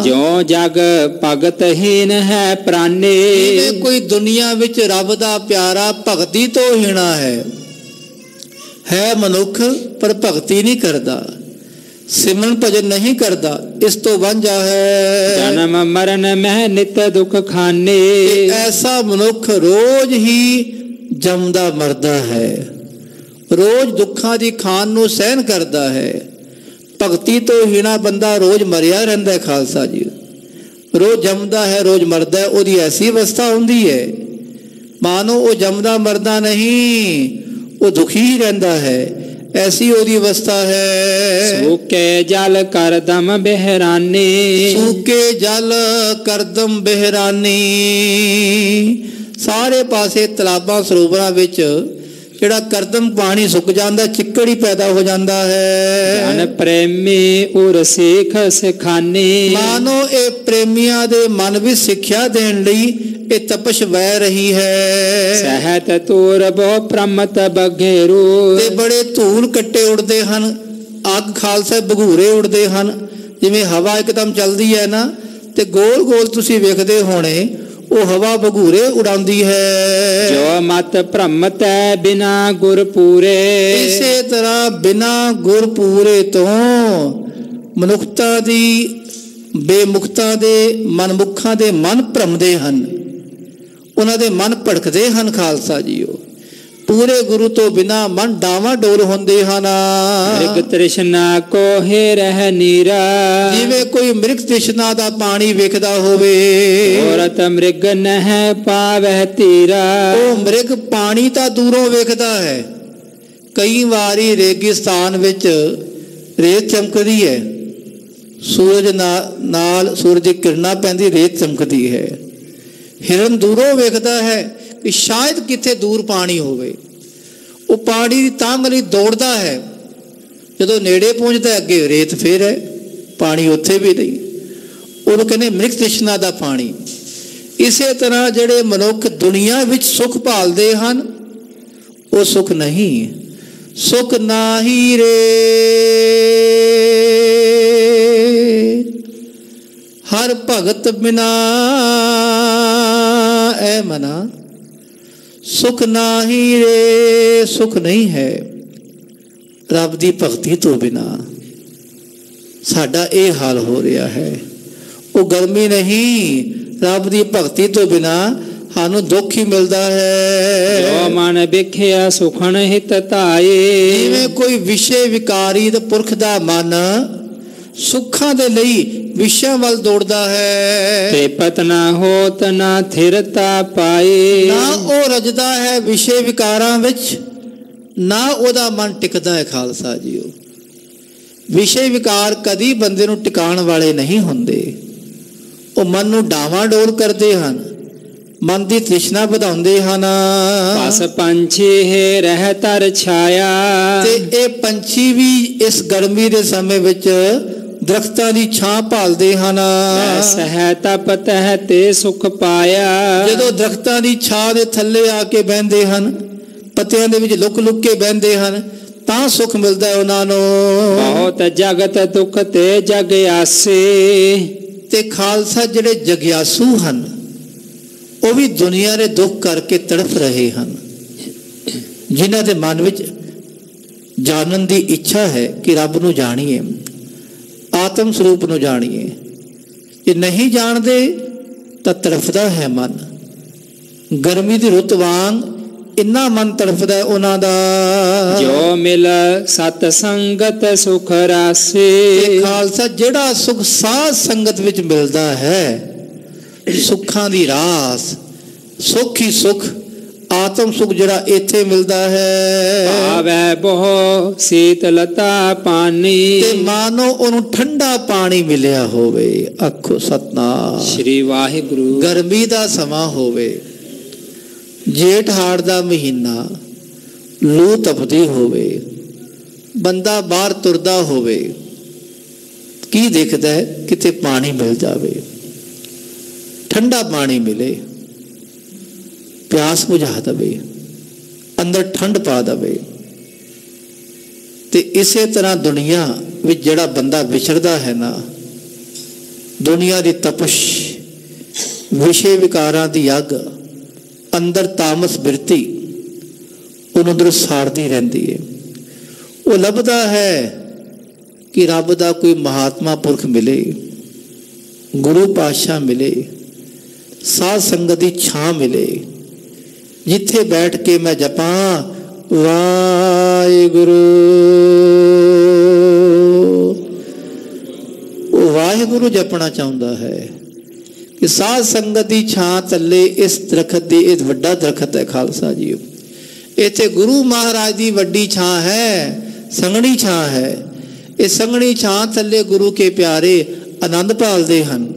ਜੋ ਜਗ ਭਗਤਹੀਨ ਹੈ ਪ੍ਰਾਨੇ, ਜਿਵੇਂ ਕੋਈ ਦੁਨੀਆ ਵਿੱਚ ਰੱਬ ਦਾ ਪਿਆਰਾ ਭਗਤੀ ਤੋਂ ਹੀਣਾ ਹੈ ਮਨੁੱਖ, ਪਰ ਭਗਤੀ ਨਹੀਂ ਕਰਦਾ, ਸਿਮਰਨ ਭਜਨ ਨਹੀਂ ਕਰਦਾ, ਇਸ ਤੋਂ ਵਾਂਝਾ ਹੈ। ਜਨਮ ਮਰਨ ਮਹਿ ਨਿਤ ਦੁਖ ਖਾਨੇ, ਐਸਾ ਮਨੁੱਖ ਰੋਜ਼ ਹੀ ਜੰਮਦਾ ਮਰਦਾ ਹੈ, ਰੋਜ਼ ਦੁੱਖਾਂ ਦੀ ਖਾਨ ਨੂੰ ਸਹਿਨ ਕਰਦਾ ਹੈ। ਭਗਤੀ ਤੋਂ ਹੀਣਾ ਬੰਦਾ ਰੋਜ਼ ਮਰਿਆ ਰਹਿੰਦਾ। ਖਾਲਸਾ ਜੀ ਰੋਜ਼ ਜੰਮਦਾ ਹੈ, ਰੋਜ਼ ਮਰਦਾ ਹੈ, ਉਹਦੀ ਐਸੀ ਅਵਸਥਾ ਹੁੰਦੀ ਹੈ ਮਾਨੋ ਉਹ ਜੰਮਦਾ ਮਰਦਾ ਨਹੀਂ, ਉਹ ਦੁਖੀ ਹੀ ਰਹਿੰਦਾ ਹੈ, ਐਸੀ ਉਹਦੀ ਅਵਸਥਾ ਹੈ। ਸੂਕੇ ਜਲ ਕਰਦਮ ਬਹਿਰਾਨੀ, ਸੂਕੇ ਜਲ ਕਰਦਮ ਬਹਿਰਾਨੀ, ਸਾਰੇ ਪਾਸੇ ਤਲਾਬਾਂ ਸਰੋਵਰਾਂ ਵਿੱਚ ਜਿਹੜਾ ਕਰਦਮ ਪਾਣੀ ਸੁੱਕ ਜਾਂਦਾ, ਚਿੱਕੜ ਹੀ ਪੈਦਾ ਹੋ ਜਾਂਦਾ ਹੈ। ਜਨ ਪ੍ਰੇਮੀ ਉਰ ਸਿੱਖ ਸਿਖਾਨੀ, ਮਾਨੋ ਇਹ ਪ੍ਰੇਮੀਆਂ ਦੇ ਮਨ ਵਿੱਚ ਸਿੱਖਿਆ ਦੇਣ ਲਈ ਇਹ ਤਪਸ਼ ਵਹਿ ਰਹੀ ਹੈ। ਸਹਿਤ ਤੂਰ ਬੋ ਪ੍ਰਮਤ ਬਘੇਰੂ, ਤੇ ਬੜੇ ਧੂਲ ਕੱਟੇ ਉੜਦੇ ਹਨ, ਅੱਗ ਖਾਲਸਾ ਬਘੂਰੇ ਉੜਦੇ ਹਨ। ਜਿਵੇਂ ਹਵਾ ਇੱਕਦਮ ਚੱਲਦੀ ਹੈ ਨਾ, ਤੇ ਗੋਲ ਗੋਲ ਤੁਸੀਂ ਵੇਖਦੇ ਹੋਣੇ, ਉਹ ਹਵਾ ਬਘੂਰੇ ਉਡਾਉਂਦੀ ਹੈ। ਜੋ ਮਤ ਭ੍ਰਮਤ ਹੈ ਬਿਨਾ ਗੁਰ ਪੂਰੇ, ਇਸੇ ਤਰ੍ਹਾਂ ਬਿਨਾ ਗੁਰ ਪੂਰੇ ਤੋਂ ਮਨੁੱਖਤਾ ਦੀ ਬੇਮੁਖਤਾ ਦੇ ਮਨਮੁਖਾਂ ਦੇ ਮਨ ਭਰਮਦੇ ਹਨ, ਉਹਨਾਂ ਦੇ ਮਨ ਭੜਕਦੇ ਹਨ। ਖਾਲਸਾ ਜੀਓ ਪੂਰੇ ਗੁਰੂ ਤੋਂ ਬਿਨਾ ਮਨ ਡਾਵਾਂ ਡੋਲ ਹੁੰਦੇ ਹਨ। ਮ੍ਰਿਗ ਤ੍ਰਿਸ਼ਨਾ ਕੋ ਹੈ ਰਹਿ ਨੀਰਾ, ਜਿਵੇਂ ਕੋਈ ਮ੍ਰਿਗ ਤ੍ਰਿਸ਼ਨਾ ਦਾ ਪਾਣੀ ਵੇਖਦਾ ਹੋਵੇ, ਔਰਤ ਮ੍ਰਿਗ ਨਹਿ ਪਾਵਹਿ ਤੀਰਾ, ਉਹ ਮ੍ਰਿਗ ਪਾਣੀ ਤਾਂ ਦੂਰੋਂ ਵੇਖਦਾ ਹੈ। ਕਈ ਵਾਰੀ ਰੇਗਿਸਤਾਨ ਵਿੱਚ ਰੇਤ ਚਮਕਦੀ ਹੈ, ਸੂਰਜ ਨਾਲ ਸੂਰਜ ਦੀ ਕਿਰਨਾਂ ਪੈਂਦੀ, ਰੇਤ ਚਮਕਦੀ ਹੈ। ਹਿਰਨ ਦੂਰੋਂ ਵੇਖਦਾ ਹੈ ਕਿ ਸ਼ਾਇਦ ਕਿਤੇ ਦੂਰ ਪਾਣੀ ਹੋਵੇ, ਉਹ ਪਾਣੀ ਦੀ ਤਾਂਘ ਲਈ ਦੌੜਦਾ ਹੈ। ਜਦੋਂ ਨੇੜੇ ਪਹੁੰਚਦਾ ਅੱਗੇ ਰੇਤ ਫੇਰ ਹੈ, ਪਾਣੀ ਉੱਥੇ ਵੀ ਨਹੀਂ। ਉਹਨੂੰ ਕਹਿੰਦੇ ਮ੍ਰਿਗ ਤ੍ਰਿਸ਼ਨਾ ਦਾ ਪਾਣੀ। ਇਸੇ ਤਰ੍ਹਾਂ ਜਿਹੜੇ ਮਨੁੱਖ ਦੁਨੀਆ ਵਿੱਚ ਸੁੱਖ ਭਾਲਦੇ ਹਨ, ਉਹ ਸੁੱਖ ਨਹੀਂ, ਸੁੱਖ ਨਾਹੀ ਰੇ ਹਰ ਭਗਤ ਬਿਨਾ ਐ ਮਨਾ, ਸੁਖ ਨਾਹੀ ਰੇ, ਸੁਖ ਨਹੀਂ ਹੈ ਰੱਬ ਦੀ ਭਗਤੀ ਤੋਂ ਬਿਨਾ। ਸਾਡਾ ਇਹ ਹਾਲ ਹੋ ਰਿਹਾ ਹੈ। ਉਹ ਗਰਮੀ ਨਹੀਂ, ਰੱਬ ਦੀ ਭਗਤੀ ਤੋਂ ਬਿਨਾ ਸਾਨੂੰ ਦੁੱਖ ਹੀ ਮਿਲਦਾ ਹੈ। ਜੋ ਮਨ ਵਿਖਿਆ ਸੁਖਨ ਹਿਤ ਧਾਏ। ਜਿਵੇਂ ਕੋਈ ਵਿਸ਼ੇ ਵਿਕਾਰੀ ਤੇ ਪੁਰਖ ਦਾ ਮਨ ਸੁੱਖਾਂ ਦੇ ਲਈ ਵਿਸ਼ਿਆਂ ਵੱਲ ਦੌੜਦਾ ਹੈ, ਤ੍ਰਿਪਤ ਨਾ ਹੋਤ ਨਾ ਥਿਰਤਾ ਪਾਏ। ਨਾ ਉਹ ਰਜਦਾ ਹੈ ਵਿਸ਼ੇ ਵਿਕਾਰਾਂ ਵਿੱਚ, ਨਾ ਉਹਦਾ ਮਨ ਟਿਕਦਾ ਹੈ। ਖਾਲਸਾ ਜੀਓ, ਵਿਸ਼ੇ ਵਿਕਾਰ ਕਦੀ ਬੰਦੇ ਨੂੰ ਟਿਕਾਣ ਵਾਲੇ ਨਹੀਂ ਹੁੰਦੇ। ਉਹ ਮਨ ਨੂੰ ਡਾਵਾਂ-ਡੋਲ ਕਰਦੇ ਹਨ, ਮਨ ਦੀ ਤ੍ਰਿਸ਼ਨਾ ਵਧਾਉਂਦੇ ਹਨ। ਪਸ ਪੰਛੀ ਹੈ ਰਹਿ ਤਰ ਛਾਇਆ। ਤੇ ਇਹ ਪੰਛੀ ਵੀ ਇਸ ਗਰਮੀ ਦੇ ਸਮੇਂ ਵਿੱਚ ਦਰਖਤਾਂ ਦੀ ਛਾਂ ਭਾਲਦੇ ਹਨ। ਸਹਿ ਤਪ ਤਹਿ ਤੇ ਸੁਖ ਪਾਇਆ। ਜਦੋਂ ਦਰਖਤਾਂ ਦੀ ਛਾਂ ਦੇ ਥੱਲੇ ਆ ਕੇ ਬਹਿੰਦੇ ਹਨ, ਪੱਤਿਆਂ ਦੇ ਵਿੱਚ ਲੁਕ ਲੁਕ ਕੇ ਬਹਿੰਦੇ ਹਨ, ਤਾਂ ਸੁਖ ਮਿਲਦਾ ਹੈ ਉਹਨਾਂ ਨੂੰ। ਬਹੁਤ ਜਗਤ ਦੁਖ ਤੇ ਜਗ ਆਸੇ। ਤੇ ਖਾਲਸਾ ਜਿਹੜੇ ਜਗਿਆਸੂ ਹਨ ਉਹ ਵੀ ਦੁਨੀਆ ਦੇ ਦੁੱਖ ਕਰਕੇ ਤੜਫ ਰਹੇ ਹਨ, ਜਿਨ੍ਹਾਂ ਦੇ ਮਨ ਵਿੱਚ ਜਾਣਨ ਦੀ ਇੱਛਾ ਹੈ ਕਿ ਰੱਬ ਨੂੰ ਜਾਣੀਏ, ਆਤਮ ਸਰੂਪ ਨੂੰ ਜਾਣੀਏ। ਜੇ ਨਹੀਂ ਜਾਣਦੇ ਤਾਂ ਤੜਫਦਾ ਹੈ ਮਨ। ਗਰਮੀ ਦੀ ਰੁੱਤ ਵਾਂਗ ਇੰਨਾ ਮਨ ਤੜਫਦਾ ਹੈ ਉਹਨਾਂ ਦਾ। ਜੋ ਮਿਲ ਸਤ ਸੰਗਤ ਸੁਖ ਰਾਸੇ। ਖਾਲਸਾ ਜਿਹੜਾ ਸੁਖ ਸਾਧ ਸੰਗਤ ਵਿੱਚ ਮਿਲਦਾ ਹੈ, ਸੁੱਖਾਂ ਦੀ ਰਾਸ, ਸੁੱਖ ਹੀ ਸੁੱਖ, ਆਤਮ ਸੁਖ ਜਿਹੜਾ ਇੱਥੇ ਮਿਲਦਾ ਹੈ। ਆਵੈ ਬਹੁ ਸੀਤਲਤਾ ਪਾਨੀ। ਤੇ ਮਾਨੋ ਉਹਨੂੰ ਠੰਡਾ ਪਾਣੀ ਮਿਲਿਆ ਹੋਵੇ। ਆਖੋ ਸਤਨਾਮ ਸ੍ਰੀ ਵਾਹਿਗੁਰੂ। ਗਰਮੀ ਦਾ ਸਮਾਂ ਹੋਵੇ, ਜੇਠ ਹਾੜ ਦਾ ਮਹੀਨਾ, ਲੂ ਤਪਦੀ ਹੋਵੇ, ਬੰਦਾ ਬਾਹਰ ਤੁਰਦਾ ਹੋਵੇ, ਕੀ ਦੇਖਦਾ ਹੈ? ਕਿਤੇ ਪਾਣੀ ਮਿਲ ਜਾਵੇ, ਠੰਡਾ ਪਾਣੀ ਮਿਲੇ, ਪਿਆਸ ਬੁਝਾ ਦਵੇ, ਅੰਦਰ ਠੰਡ ਪਾ ਦਵੇ। ਤੇ ਇਸੇ ਤਰ੍ਹਾਂ ਦੁਨੀਆ ਵਿੱਚ ਜਿਹੜਾ ਬੰਦਾ ਵਿਚਰਦਾ ਹੈ ਨਾ, ਦੁਨੀਆ ਦੀ ਤਪਸ਼, ਵਿਸ਼ੇ ਵਿਕਾਰਾਂ ਦੀ ਅੱਗ, ਅੰਦਰ ਤਾਮਸ ਬਿਰਤੀ ਉਹਨੂੰ ਅੰਦਰ ਸਾੜਦੀ ਰਹਿੰਦੀ ਹੈ। ਉਹ ਲੱਭਦਾ ਹੈ ਕਿ ਰੱਬ ਦਾ ਕੋਈ ਮਹਾਤਮਾ ਪੁਰਖ ਮਿਲੇ, ਗੁਰੂ ਪਾਤਸ਼ਾਹ ਮਿਲੇ, ਸਾਧ ਸੰਗਤ ਦੀ ਛਾਂ ਮਿਲੇ, ਜਿੱਥੇ ਬੈਠ ਕੇ ਮੈਂ ਜਪਾਂ ਵਾਹਿਗੁਰੂ। ਉਹ ਵਾਹਿਗੁਰੂ ਜਪਣਾ ਚਾਹੁੰਦਾ ਹੈ ਕਿ ਸਾਧ ਸੰਗਤ ਦੀ ਛਾਂ ਥੱਲੇ ਇਸ ਦਰਖਤ ਦੀ, ਇਹ ਵੱਡਾ ਦਰਖਤ ਹੈ ਖਾਲਸਾ ਜੀ, ਇੱਥੇ ਗੁਰੂ ਮਹਾਰਾਜ ਦੀ ਵੱਡੀ ਛਾਂ ਹੈ, ਸੰਘਣੀ ਛਾਂ ਹੈ। ਇਹ ਸੰਘਣੀ ਛਾਂ ਥੱਲੇ ਗੁਰੂ ਕੇ ਪਿਆਰੇ ਆਨੰਦ ਭਾਲਦੇ ਹਨ।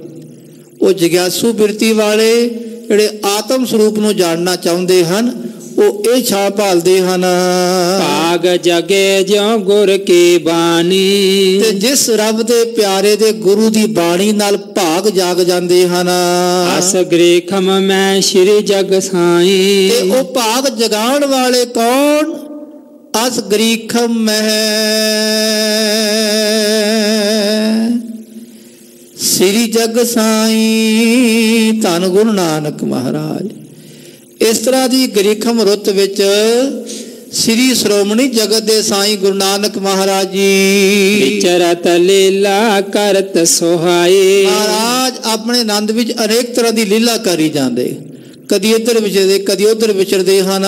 ਉਹ ਜਗਿਆਸੂ ਬਿਰਤੀ ਵਾਲੇ ਜਿਹੜੇ ਆਤਮ ਸਰੂਪ ਨੂੰ ਜਾਣਨਾ ਚਾਹੁੰਦੇ ਹਨ, ਉਹ ਇਹ ਛਾਂ ਭਾਲਦੇ ਹਨ। ਭਾਗ ਜਗੇ ਜਿਉ ਗੁਰ ਕੀ ਬਾਣੀ। ਤੇ ਜਿਸ ਰੱਬ ਦੇ ਪਿਆਰੇ ਦੇ ਗੁਰੂ ਦੀ ਬਾਣੀ ਨਾਲ ਭਾਗ ਜਾਗ ਜਾਂਦੇ ਹਨ। ਅਸ ਗ੍ਰੇਖਮ ਮੈਂ ਸ਼੍ਰੀ ਜਗ ਸਾਈ। ਤੇ ਉਹ ਭਾਗ ਜਗਾਉਣ ਵਾਲੇ ਕੌਣ? ਅਸ ਗ੍ਰੀਖਮ ਮੈਂ ਸ੍ਰੀ ਜਗ ਸਾਈ। ਧੰਨ ਗੁਰੂ ਨਾਨਕ ਮਹਾਰਾਜ। ਇਸ ਤਰ੍ਹਾਂ ਦੀ ਗ੍ਰੀਖਮ ਰੁੱਤ ਵਿੱਚ ਸ੍ਰੀ ਸ਼੍ਰੋਮਣੀ ਜਗਤ ਦੇ ਸਾਈਂ ਗੁਰੂ ਨਾਨਕ ਮਹਾਰਾਜ ਜੀ ਵਿਚਰਤ ਲੀਲਾ ਕਰਤ ਸੁਹਾਈ। ਮਹਾਰਾਜ ਆਪਣੇ ਆਨੰਦ ਵਿੱਚ ਅਨੇਕ ਤਰ੍ਹਾਂ ਦੀ ਲੀਲਾ ਕਰੀ ਜਾਂਦੇ, ਕਦੀ ਇੱਧਰ ਵਿਚਰਦੇ, ਕਦੀ ਉੱਧਰ ਵਿਚਰਦੇ ਹਨ।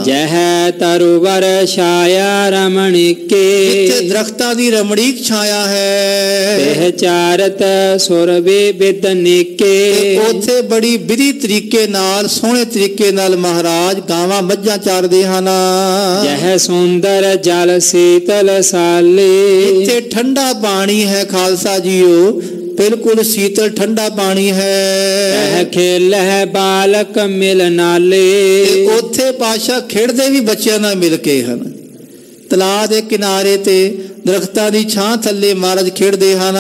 ਜਹ ਤਰੁਵਰ ਛਾਇਆ ਰਮਣੀਕੇ। ਜਿੱਥੇ ਦਰਖਤਾਂ ਦੀ ਰਮਣੀਕ ਛਾਇਆ ਹੈ, ਪਹਿਚਾਰਤ ਸੁਰਵੇ ਬਿਦਨੀਕੇ। ਉੱਥੇ ਬੜੀ ਵਿਧੀ ਤਰੀਕੇ ਨਾਲ, ਸੋਹਣੇ ਤਰੀਕੇ ਨਾਲ ਮਹਾਰਾਜ ਗਾਵਾਂ ਮੱਝਾਂ ਚਾਰਦੇ ਹਨ। ਜਹ ਸੁੰਦਰ ਜਲ ਸੀਤਲ ਸਾਲੇ। ਇੱਥੇ ਠੰਡਾ ਪਾਣੀ ਹੈ ਖਾਲਸਾ ਜੀਓ, ਬਿਲਕੁਲ ਸੀਤਲ ਠੰਡਾ ਪਾਣੀ ਹੈ। ਖੇਲ ਹੈ ਬਾਲਕ ਮਿਲ ਨਾਲੇ। ਉੱਥੇ ਪਾਤਸ਼ਾਹ ਖੇਡਦੇ ਵੀ ਬੱਚਿਆਂ ਨਾਲ ਮਿਲ ਕੇ ਹਨ। ਤਲਾਅ ਦੇ ਕਿਨਾਰੇ ਤੇ ਦਰਖਤਾਂ ਦੀ ਛਾਂ ਥੱਲੇ ਮਹਾਰਾਜ ਖੇਡਦੇ ਹਨ।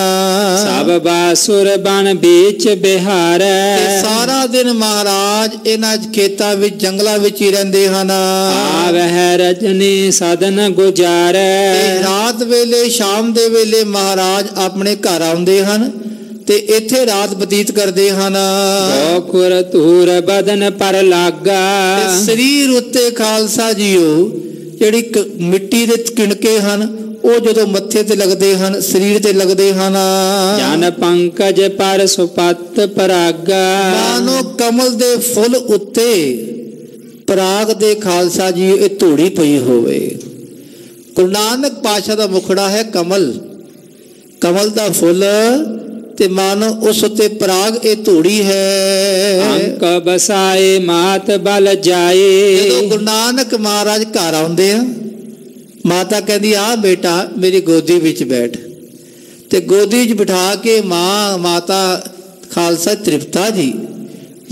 ਸਭ ਬਾਸੁਰ ਬਨ ਵਿੱਚ ਬਿਹਾਰੈ। ਸਾਰਾ ਦਿਨ ਮਹਾਰਾਜ ਇਹਨਾਂ ਖੇਤਾਂ ਵਿੱਚ, ਜੰਗਲਾਂ ਵਿੱਚ ਹੀ ਰਹਿੰਦੇ ਹਨ। ਆਵਹਿ ਰਜਨੀ ਸਦਨ ਗੁਜ਼ਾਰੈ। ਰਾਤ ਵੇਲੇ, ਸ਼ਾਮ ਦੇ ਵੇਲੇ ਮਹਾਰਾਜ ਆਪਣੇ ਘਰ ਆਉਂਦੇ ਹਨ ਤੇ ਇੱਥੇ ਰਾਤ ਬਤੀਤ ਕਰਦੇ ਹਨ। ਖੁਰ ਧੂਰ ਬਦਨ ਪਰ ਲਾਗਾ। ਸਰੀਰ ਉੱਤੇ ਖਾਲਸਾ ਜੀਓ ਜਿਹੜੀ ਮਿੱਟੀ ਦੇ ਕਿਣਕੇ ਹਨ, ਉਹ ਜਦੋਂ ਮੱਥੇ ਤੇ ਲੱਗਦੇ ਹਨ, ਸਰੀਰ ਤੇ ਲੱਗਦੇ ਹਨ। ਜਨ ਪੰਕਜ ਪਰ ਸੁਪਤ ਪਰਾਗਾ। ਮਾਨੋ ਕਮਲ ਦੇ ਫੁੱਲ ਉੱਤੇ ਪਰਾਗ ਦੇ ਖਾਲਸਾ ਜੀ ਇਹ ਧੂੜੀ ਪਈ ਹੋਵੇ। ਗੁਰੂ ਨਾਨਕ ਪਾਤਸ਼ਾਹ ਦਾ ਮੁਖੜਾ ਹੈ ਕਮਲ, ਕਮਲ ਦਾ ਫੁੱਲ, ਤੇ ਮਾਨੋ ਉਸ ਉੱਤੇ ਪਰਾਗ ਇਹ ਧੂੜੀ ਹੈ। ਅੰਕ ਬਸਾਏ ਮਾਤ ਬਲ ਜਾਏ। ਜਦੋਂ ਗੁਰੂ ਨਾਨਕ ਮਹਾਰਾਜ ਘਰ ਆਉਂਦੇ ਆ, ਮਾਤਾ ਕਹਿੰਦੀ ਆ ਬੇਟਾ ਮੇਰੀ ਗੋਦੀ ਵਿੱਚ ਬੈਠ, ਤੇ ਗੋਦੀ 'ਚ ਬਿਠਾ ਕੇ ਮਾਤਾ ਖਾਲਸਾ ਤ੍ਰਿਪਤਾ ਜੀ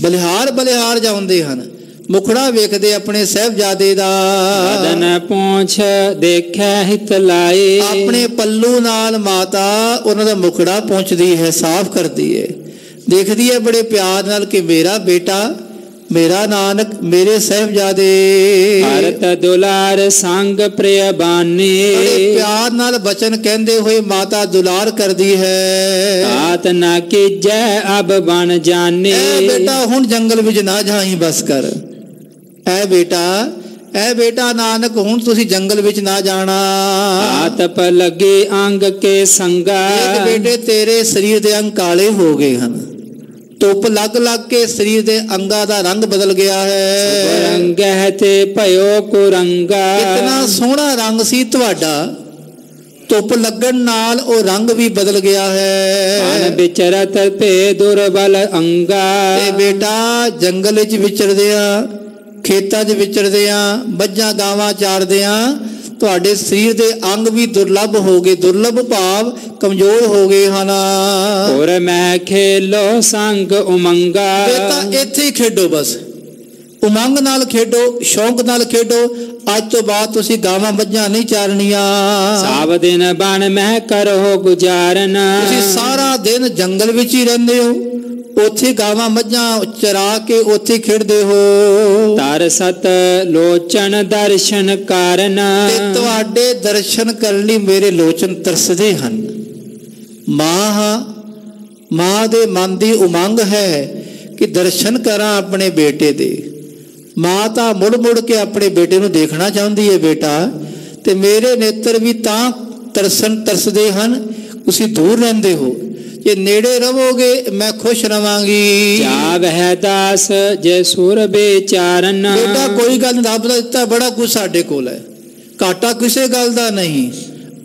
ਬਲਿਹਾਰ ਬਲਿਹਾਰ ਜਾਂਦੇ ਹਨ। ਮੁਖੜਾ ਵੇਖਦੇ ਆਪਣੇ ਸਾਹਿਬਜ਼ਾਦੇ ਦਾ। ਬਦਨ ਪੂੰਛ ਦੇਖੈ ਹਿਤ ਲਾਏ। ਆਪਣੇ ਪੱਲੂ ਨਾਲ ਮਾਤਾ ਉਹਨਾਂ ਦਾ ਮੁਖੜਾ ਪਹੁੰਚਦੀ ਹੈ, ਸਾਫ਼ ਕਰਦੀ ਹੈ, ਦੇਖਦੀ ਹੈ ਬੜੇ ਪਿਆਰ ਨਾਲ ਕਿ ਮੇਰਾ ਬੇਟਾ, ਮੇਰਾ ਨਾਨਕ, ਮੇਰੇ ਸਾਹਿਬਜ਼ਾਦੇ। ਭਾਰਤ ਦੁਲਾਰ ਸੰਗ ਪ੍ਰਿਯ ਬਾਨੇ। ਬੜੇ ਪਿਆਰ ਨਾਲ ਬਚਨ ਕਹਿੰਦੇ ਹੋਏ ਮਾਤਾ ਦੁਲਾਰ ਕਰਦੀ ਹੈ। ਆਤ ਨਾ ਕੀਜੈ ਅਬ ਬਣ ਜਾਣੇ। ਬੇਟਾ ਹੁਣ ਜੰਗਲ ਵਿੱਚ ਨਾ ਜਾਈਂ, ਬਸ ਕਰ। ਐ ਬੇਟਾ ਨਾਨਕ ਹੁਣ ਤੁਸੀਂ ਜੰਗਲ ਵਿੱਚ ਨਾ ਜਾਣਾ। ਆਤਪ ਲੱਗੇ ਅੰਗ ਕੇ ਸੰਗਾ। ਬੇਟੇ ਤੇਰੇ ਸਰੀਰ ਦੇ ਅੰਗ ਕਾਲੇ ਹੋ ਗਏ ਹਨ, ਧੁੱਪ ਲੱਗ ਲੱਗ ਕੇ ਸਰੀਰ ਦੇ ਅੰਗਾਂ ਦਾ ਰੰਗ ਬਦਲ ਗਿਆ ਹੈ। ਰੰਗ ਤੇ ਭਇਓ ਕੁਰੰਗਾ। ਇਤਨਾ ਸੋਹਣਾ ਰੰਗ ਸੀ ਤੁਹਾਡਾ, ਧੁੱਪ ਲੱਗਣ ਨਾਲ ਉਹ ਰੰਗ ਵੀ ਬਦਲ ਗਿਆ ਹੈ। ਵਿਚਰਤ ਭੇ ਦੁਰਬਲ ਅੰਗਾ। ਤੇ ਬੇਟਾ ਜੰਗਲ ਵਿੱਚ ਵਿਚਰਦੇ ਆ, ਖੇਤਾਂ 'ਚ ਵਿਚਰਦੇ ਆ, ਮੱਝਾਂ ਗਾਵਾਂ ਚਾਰਦੇ ਆ, ਤੁਹਾਡੇ ਸਰੀਰ ਦੇ ਅੰਗ ਵੀ ਦੁਰਲੱਭ ਹੋ ਗਏ, ਦੁਰਲੱਭ ਭਾਵ ਕਮਜ਼ੋਰ ਹੋ ਗਏ ਹਨ। ਹੋਰ ਮੈਂ ਖੇਲੋ ਸੰਗ ਉਮੰਗਾ। ਬੇਟਾ ਇੱਥੇ ਹੀ ਖੇਡੋ, ਬਸ ਉਮੰਗ ਨਾਲ ਖੇਡੋ, ਸ਼ੌਂਕ ਨਾਲ ਖੇਡੋ। ਅੱਜ ਤੋਂ ਬਾਅਦ ਤੁਸੀਂ ਗਾਵਾਂ ਮੱਝਾਂ ਨਹੀਂ ਚਾਰਨੀਆਂ। ਸਭ ਦਿਨ ਬਣ ਮੈਂ ਕਰੋ ਗੁਜ਼ਾਰਨ। ਤੁਸੀਂ ਸਾਰਾ ਦਿਨ ਜੰਗਲ ਵਿੱਚ ਹੀ ਰਹਿੰਦੇ ਹੋ, ਉੱਥੇ ਗਾਵਾਂ ਮੱਝਾਂ ਚਰਾ ਕੇ ਉੱਥੇ ਖੇਡਦੇ ਹੋ। ਤਰ ਸਤ ਲੋਚਨ ਦਰਸ਼ਨ ਕਾਰਨ। ਤੇ ਤੁਹਾਡੇ ਦਰਸ਼ਨ ਕਰਨ ਲਈ ਮੇਰੇ ਲੋਚਨ ਤਰਸਦੇ ਹਨ। ਮਾਂ ਦੇ ਮਨ ਦੀ ਉਮੰਗ ਹੈ ਕਿ ਦਰਸ਼ਨ ਕਰਾਂ ਆਪਣੇ ਬੇਟੇ ਦੇ। ਮਾਂ ਤਾਂ ਮੁੜ ਮੁੜ ਕੇ ਆਪਣੇ ਬੇਟੇ ਨੂੰ ਦੇਖਣਾ ਚਾਹੁੰਦੀ ਹੈ ਬੇਟਾ, ਤੇ ਮੇਰੇ ਨੇਤਰ ਵੀ ਤਾਂ ਤਰਸਦੇ ਹਨ। ਤੁਸੀਂ ਦੂਰ ਰਹਿੰਦੇ ਹੋ, ਜੇ ਨੇੜੇ ਰਹੋਗੇ ਮੈਂ ਖੁਸ਼ ਰਵਾਂਗੀ। ਜਾਵ ਹੈ ਦਾਸ ਜੇ ਸੁਰ ਵਿਚਾਰਨ। ਬੇਟਾ ਕੋਈ ਗੱਲ ਨਹੀਂ, ਰੱਬ ਦਾ ਦਿੱਤਾ ਬੜਾ ਕੁਝ ਸਾਡੇ ਕੋਲ ਹੈ, ਘਾਟਾ ਕਿਸੇ ਗੱਲ ਦਾ ਨਹੀਂ।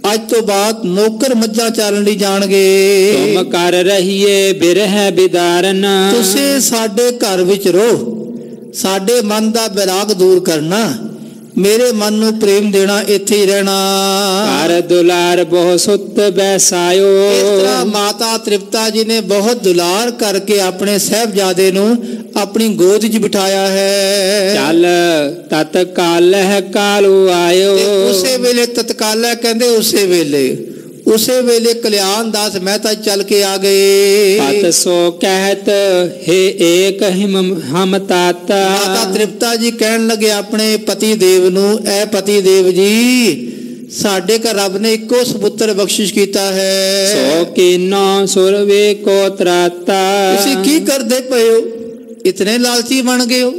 ਅੱਜ ਤੋਂ ਬਾਅਦ ਨੌਕਰ ਮੱਝਾਂ ਚਾਰਨ ਲਈ ਜਾਣਗੇ। ਤੁਮ ਕਰ ਰਹੀਏ ਬਿਰਹਿ ਬਿਦਾਰਨ। ਤੁਸੀਂ ਸਾਡੇ ਘਰ ਵਿੱਚ ਰਹੋ, ਸਾਡੇ ਮਨ ਦਾ ਵਿਰਾਗ ਦੂਰ ਕਰਨਾ, ਮੇਰੇ ਮਨ ਨੂੰ ਪ੍ਰੇਮ ਦੇਣਾ, ਇੱਥੇ ਹੀ ਰਹਿਣਾ। ਘਰ ਦੁਲਾਰ ਬਹੁ ਸੁਤ ਬੈਸਾਇਓ। ਇਸ ਤਰ੍ਹਾਂ ਮਾਤਾ ਤ੍ਰਿਪਤਾ ਜੀ ਨੇ ਬਹੁਤ ਦੁਲਾਰ ਕਰਕੇ ਆਪਣੇ ਸਾਹਿਬਜ਼ਾਦੇ ਨੂੰ ਆਪਣੀ ਗੋਦ 'ਚ ਬਿਠਾਇਆ ਹੈ। ਚੱਲ ਤਤਕਾਲ ਹੈ ਕਾਲੂ ਆਇਓ। ਉਸੇ ਵੇਲੇ ਤਤਕਾਲ ਹੈ ਕਹਿੰਦੇ, ਉਸੇ ਵੇਲੇ ਕਲਿਆਣ ਦਾਸ ਮਹਿਤਾ ਚੱਲ ਕੇ ਆ ਗਏ। ਪਤ ਸੋ ਕਹਿਤ ਹੈ ਏਕ ਹਮ ਤਾਤਾ। ਮਾਤਾ ਤ੍ਰਿਪਤਾ ਜੀ ਕਹਿਣ ਲੱਗੇ ਆਪਣੇ ਪਤੀ ਦੇਵ ਨੂੰ, ਐ ਪਤੀ ਦੇਵ ਜੀ, ਸਾਡੇ ਘਰ ਰੱਬ ਨੇ ਇੱਕੋ ਸਪੁੱਤਰ ਬਖਸ਼ਿਸ਼ ਕੀਤਾ ਹੈ। ਸੋ ਕੀਨੋ ਸੁਰਵੇ ਕੋ ਤਰਾਤਾ। ਤੁਸੀਂ ਕੀ ਕਰਦੇ ਪਏ ਹੋ? ਇਤਨੇ ਲਾਲਚੀ ਬਣ ਗਏ ਹੋ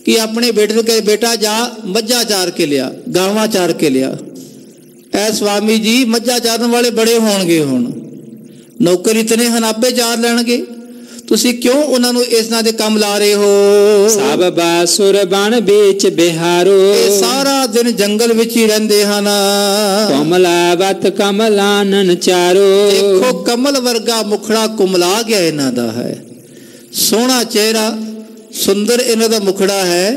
ਕਿ ਆਪਣੇ ਬੇਟੇ ਨੂੰ ਕਹੇ ਬੇਟਾ ਜਾ ਮੱਝਾਂ ਚਾਰ ਕੇ ਲਿਆ, ਗਾਵਾਂ ਚਾਰ ਕੇ ਲਿਆ। ਐ ਸਵਾਮੀ ਜੀ ਮੱਝਾਂ ਚਾਰਨ ਵਾਲੇ ਬੜੇ ਹੋਣਗੇ, ਹੁਣ ਨੌਕਰ ਇਤਨੇ ਹਨ, ਆਪੇ ਚਾਰ ਲੈਣਗੇ। ਤੁਸੀਂ ਕਿਉਂ ਉਹਨਾਂ ਨੂੰ ਇਸ ਨਾਲ ਦੇ ਕੰਮ ਲਾ ਰਹੇ ਹੋ? ਸਭ ਬਾਸੁਰ ਬਣ ਵਿੱਚ ਬਿਹਾਰੋ। ਇਹ ਸਾਰਾ ਦਿਨ ਜੰਗਲ ਵਿੱਚ ਹੀ ਰਹਿੰਦੇ ਹਨ। ਕਮਲਾਵਤ ਕਮਲਾਨਨ ਚਾਰੋ। ਦੇਖੋ ਕਮਲ ਵਰਗਾ ਮੁਖੜਾ ਕੁਮਲਾ ਗਿਆ ਇਹਨਾਂ ਦਾ ਹੈ, ਸੋਹਣਾ ਚਿਹਰਾ, ਸੁੰਦਰ ਇਹਨਾਂ ਦਾ ਮੁਖੜਾ ਹੈ।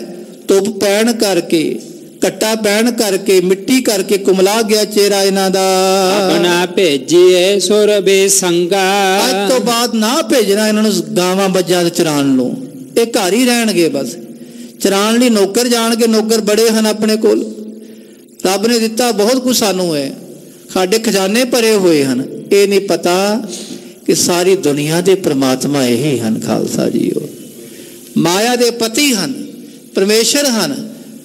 ਧੁੱਪ ਪੈਣ ਕਰਕੇ, ਕੱਟਾ ਪੈਣ ਕਰਕੇ, ਮਿੱਟੀ ਕਰਕੇ ਕੁਮਲਾ ਗਿਆ ਚਿਹਰਾ ਇਹਨਾਂ ਦਾ। ਆਪਣਾ ਭੇਜੀਏ ਸੁਰਬੇ ਸੰਗਾ। ਅੱਜ ਤੋਂ ਬਾਅਦ ਨਾ ਭੇਜਣਾ ਇਹਨਾਂ ਨੂੰ ਗਾਵਾਂ ਮੱਝਾਂ ਚਰਾਉਣ ਨੂੰ, ਇਹ ਘਰ ਹੀ ਰਹਿਣਗੇ। ਬਸ ਚਰਾਉਣ ਲਈ ਨੌਕਰ ਜਾਣਗੇ, ਨੌਕਰ ਬੜੇ ਹਨ ਆਪਣੇ ਕੋਲ। ਰੱਬ ਨੇ ਦਿੱਤਾ ਬਹੁਤ ਕੁਝ ਸਾਨੂੰ ਹੈ, ਸਾਡੇ ਖਜ਼ਾਨੇ ਭਰੇ ਹੋਏ ਹਨ। ਇਹ ਨਹੀਂ ਪਤਾ ਕਿ ਸਾਰੀ ਦੁਨੀਆ ਦੇ ਪ੍ਰਮਾਤਮਾ ਇਹ ਹਨ। ਖਾਲਸਾ ਜੀਓ ਮਾਇਆ ਦੇ ਪਤੀ ਹਨ, ਪਰਮੇਸ਼ਰ ਹਨ।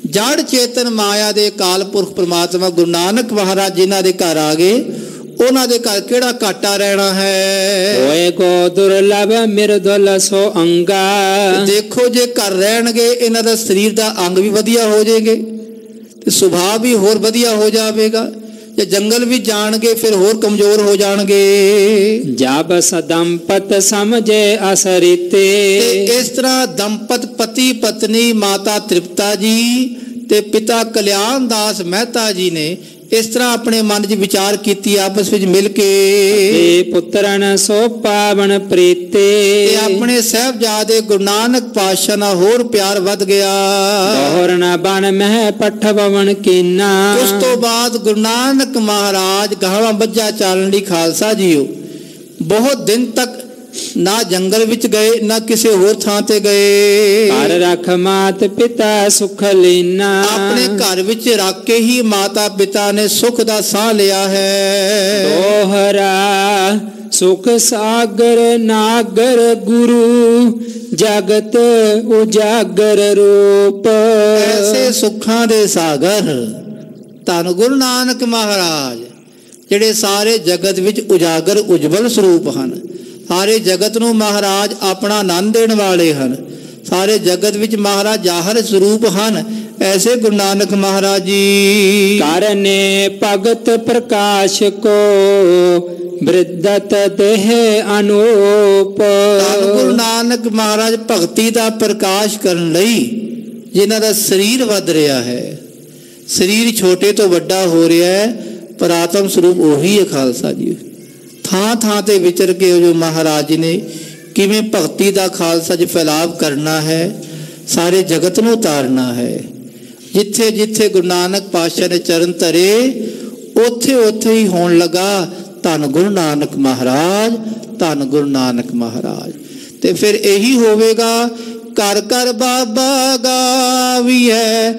ਜੜ ਚੇਤਨ ਮਾਇਆ ਦੇ ਕਾਲ ਪੁਰਖ ਪ੍ਰਮਾਤਮਾ ਗੁਰੂ ਨਾਨਕ ਮਹਾਰਾਜ ਜਿਨ੍ਹਾਂ ਦੇ ਘਰ ਆ ਗਏ, ਉਹਨਾਂ ਦੇ ਘਰ ਕਿਹੜਾ ਘਾਟਾ ਰਹਿਣਾ ਹੈ। ਹੋਏ ਕੋ ਦੁਰਲਭ ਮਿਰਦੁਲ ਸੋ ਅੰਗਾ। ਦੇਖੋ ਜੇ ਘਰ ਰਹਿਣਗੇ ਇਹਨਾਂ ਦਾ ਸਰੀਰ ਦਾ ਅੰਗ ਵੀ ਵਧੀਆ ਹੋ ਜਾਏਗੇ, ਤੇ ਸੁਭਾਅ ਵੀ ਹੋਰ ਵਧੀਆ ਹੋ ਜਾਵੇਗਾ। ਜੇ ਜੰਗਲ ਵਿੱਚ ਜਾਣਗੇ ਫਿਰ ਹੋਰ ਕਮਜ਼ੋਰ ਹੋ ਜਾਣਗੇ। ਜਬ ਸਦੰਪਤ ਸਮਝੇ ਅਸਰੀਤੇ। ਇਸ ਤਰ੍ਹਾਂ ਦੰਪਤ ਪਤੀ ਪਤਨੀ ਮਾਤਾ ਤ੍ਰਿਪਤਾ ਜੀ ਤੇ ਪਿਤਾ ਕਲਿਆਣ ਦਾਸ ਮਹਿਤਾ ਜੀ ਨੇ ਇਸ ਤਰ੍ਹਾਂ ਆਪਣੇ ਮਨ 'ਚ ਵਿਚਾਰ ਕੀਤੀ ਆਪਸ ਵਿੱਚ ਮਿਲ ਕੇ। ਤੇ ਪੁੱਤਰਨ ਸੋ ਪਾਵਨ ਪ੍ਰੀਤੇ। ਤੇ ਆਪਣੇ ਸਾਹਿਬਜ਼ਾਦੇ ਗੁਰੂ ਨਾਨਕ ਪਾਤਸ਼ਾਹ ਨਾਲ ਹੋਰ ਪਿਆਰ ਵੱਧ ਗਿਆ। ਦੋਹਰ ਨਾ ਬਨ ਮਹਿ ਪੱਠ ਪਵਨ ਕੀਨਾ। ਉਸ ਤੋਂ ਬਾਅਦ ਗੁਰੂ ਨਾਨਕ ਮਹਾਰਾਜ ਗਾਹਾਂ ਬੱਝਾ ਚਾਲਣ ਲਈ ਖਾਲਸਾ ਜੀਓ ਬਹੁਤ ਦਿਨ ਤੱਕ ਨਾ ਜੰਗਲ ਵਿੱਚ ਗਏ ਨਾ ਕਿਸੇ ਹੋਰ ਥਾਂ ਤੇ ਗਏ। ਘਰ ਰੱਖ ਮਾਤ ਪਿਤਾ ਸੁਖ ਲੀਨਾ। ਆਪਣੇ ਘਰ ਵਿੱਚ ਰੱਖ ਕੇ ਹੀ ਮਾਤਾ ਪਿਤਾ ਨੇ ਸੁਖ ਦਾ ਸਾਹ ਲਿਆ ਹੈ। ਦੋਹਰਾ ਸੁਖ ਸਾਗਰ ਨਾਗਰ ਗੁਰੂ ਜਗਤ ਉਜਾਗਰ ਰੂਪ। ਐਸੇ ਸੁੱਖਾਂ ਦੇ ਸਾਗਰ ਧੰਨ ਗੁਰੂ ਨਾਨਕ ਮਹਾਰਾਜ ਜਿਹੜੇ ਸਾਰੇ ਜਗਤ ਵਿੱਚ ਉਜਾਗਰ ਉਜਵਲ ਸਰੂਪ ਹਨ। ਸਾਰੇ ਜਗਤ ਨੂੰ ਮਹਾਰਾਜ ਆਪਣਾ ਆਨੰਦ ਦੇਣ ਵਾਲੇ ਹਨ। ਸਾਰੇ ਜਗਤ ਵਿੱਚ ਮਹਾਰਾਜ ਜ਼ਾਹਰ ਸਰੂਪ ਹਨ। ਐਸੇ ਗੁਰੂ ਨਾਨਕ ਮਹਾਰਾਜ ਜੀ ਕਰਨੇ ਭਗਤ ਪ੍ਰਕਾਸ਼ ਕੋ ਬ੍ਰਿਦਤ ਦੇਹ ਅਨੂਪ। ਗੁਰੂ ਨਾਨਕ ਮਹਾਰਾਜ ਭਗਤੀ ਦਾ ਪ੍ਰਕਾਸ਼ ਕਰਨ ਲਈ ਜਿਨ੍ਹਾਂ ਦਾ ਸਰੀਰ ਵੱਧ ਰਿਹਾ ਹੈ, ਸਰੀਰ ਛੋਟੇ ਤੋਂ ਵੱਡਾ ਹੋ ਰਿਹਾ ਹੈ, ਪਰ ਆਤਮ ਸਰੂਪ ਉਹੀ ਹੈ ਖਾਲਸਾ ਜੀ। ਥਾਂ ਥਾਂ ਤੇ ਵਿਚਰ ਕੇ ਜੋ ਮਹਾਰਾਜ ਜੀ ਨੇ ਕਿਵੇਂ ਭਗਤੀ ਦਾ ਖਾਲਸਾ ਜੀ ਫੈਲਾਵ ਕਰਨਾ ਹੈ, ਸਾਰੇ ਜਗਤ ਨੂੰ ਉਤਾਰਨਾ ਹੈ। ਜਿੱਥੇ ਜਿੱਥੇ ਗੁਰੂ ਨਾਨਕ ਪਾਤਸ਼ਾਹ ਨੇ ਚਰਨ ਧਰੇ ਉੱਥੇ ਉੱਥੇ ਹੀ ਹੋਣ ਲੱਗਾ ਧੰਨ ਗੁਰੂ ਨਾਨਕ ਮਹਾਰਾਜ, ਧੰਨ ਗੁਰੂ ਨਾਨਕ ਮਹਾਰਾਜ। ਤੇ ਫਿਰ ਇਹੀ ਹੋਵੇਗਾ ਘਰ ਘਰ ਬਾਬਾ ਗਾਵੀਐ,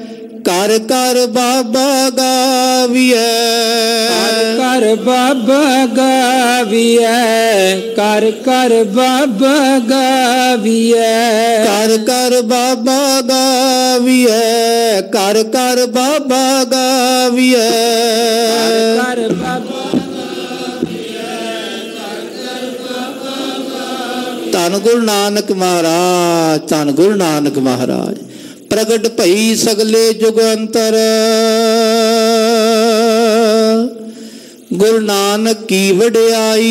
ਘਰ ਘਰ ਬਾਬਾ ਗਾਵੀਐ। ਘਰ ਘਰ ਬਾਬਾ ਗਾਵੀਐ, ਘਰ ਘਰ ਬਾਬਾ ਗਾਵੀਐ। ਘਰ ਘਰ ਬਾਬਾ ਗਾਵੀਐ, ਘਰ ਘਰ ਬਾਬਾ ਗਾਵੀਐ। ਘਰ ਬਾਬਾ ਧੰਨ ਗੁਰੂ ਨਾਨਕ ਮਹਾਰਾਜ, ਧੰਨ ਗੁਰੂ ਨਾਨਕ ਮਹਾਰਾਜ। ਪ੍ਰਗਟ ਭਈ ਸਗਲੇ ਜੁਗ ਅੰਤਰ, ਗੁਰੂ ਨਾਨਕ ਕੀ ਵਡਿਆਈ।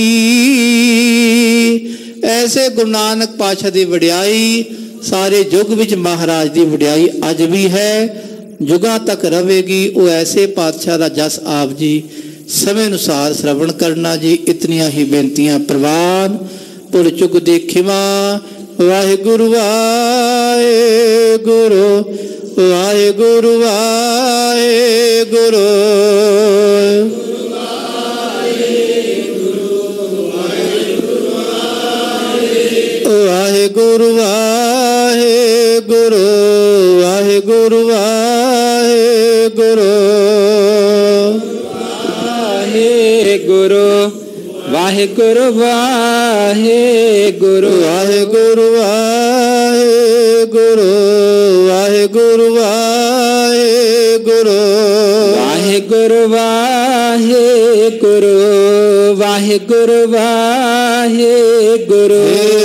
ਐਸੇ ਗੁਰੂ ਨਾਨਕ ਪਾਤਸ਼ਾਹ ਦੀ ਵਡਿਆਈ ਸਾਰੇ ਯੁੱਗ ਵਿੱਚ ਮਹਾਰਾਜ ਦੀ ਵਡਿਆਈ ਅੱਜ ਵੀ ਹੈ, ਯੁਗਾਂ ਤੱਕ ਰਹੇਗੀ। ਉਹ ਐਸੇ ਪਾਤਸ਼ਾਹ ਦਾ ਜਸ ਆਪ ਜੀ ਸਮੇਂ ਅਨੁਸਾਰ ਸ਼ਰਵਣ ਕਰਨਾ ਜੀ। ਇਤਨੀਆਂ ਹੀ ਬੇਨਤੀਆਂ ਪ੍ਰਵਾਨ। ਭੁੱਲ ਚੁੱਕ ਦੇਖਿਵਾ ਵਾਹਿਗੁਰੂ ਵਾਹਿਗੁਰੂ ਵਾਹਿਗੁਰੂ ਵਾਹਿਗੁਰੂ। ਵਾਹਿਗੁਰੂ ਵਾਹਿਗੁਰੂ ਵਾਹਿਗੁਰੂ ਵਾਹਿਗੁਰੂ ਵਾਹਿਗੁਰੂ ਵਾਹਿਗੁਰੂ ਵਾਹਿਗੁਰੂ ਵਾਹਿਗੁਰੂ ਵਾਹਿਗੁਰੂ ਵਾਹਿਗੁਰੂ ਵਾਹਿਗੁਰੂ ਵਾਹਿਗੁਰੂ ਵਾਹਿਗੁਰੂ ਵਾਹਿਗੁਰੂ ਵਾਹਿਗੁਰੂ।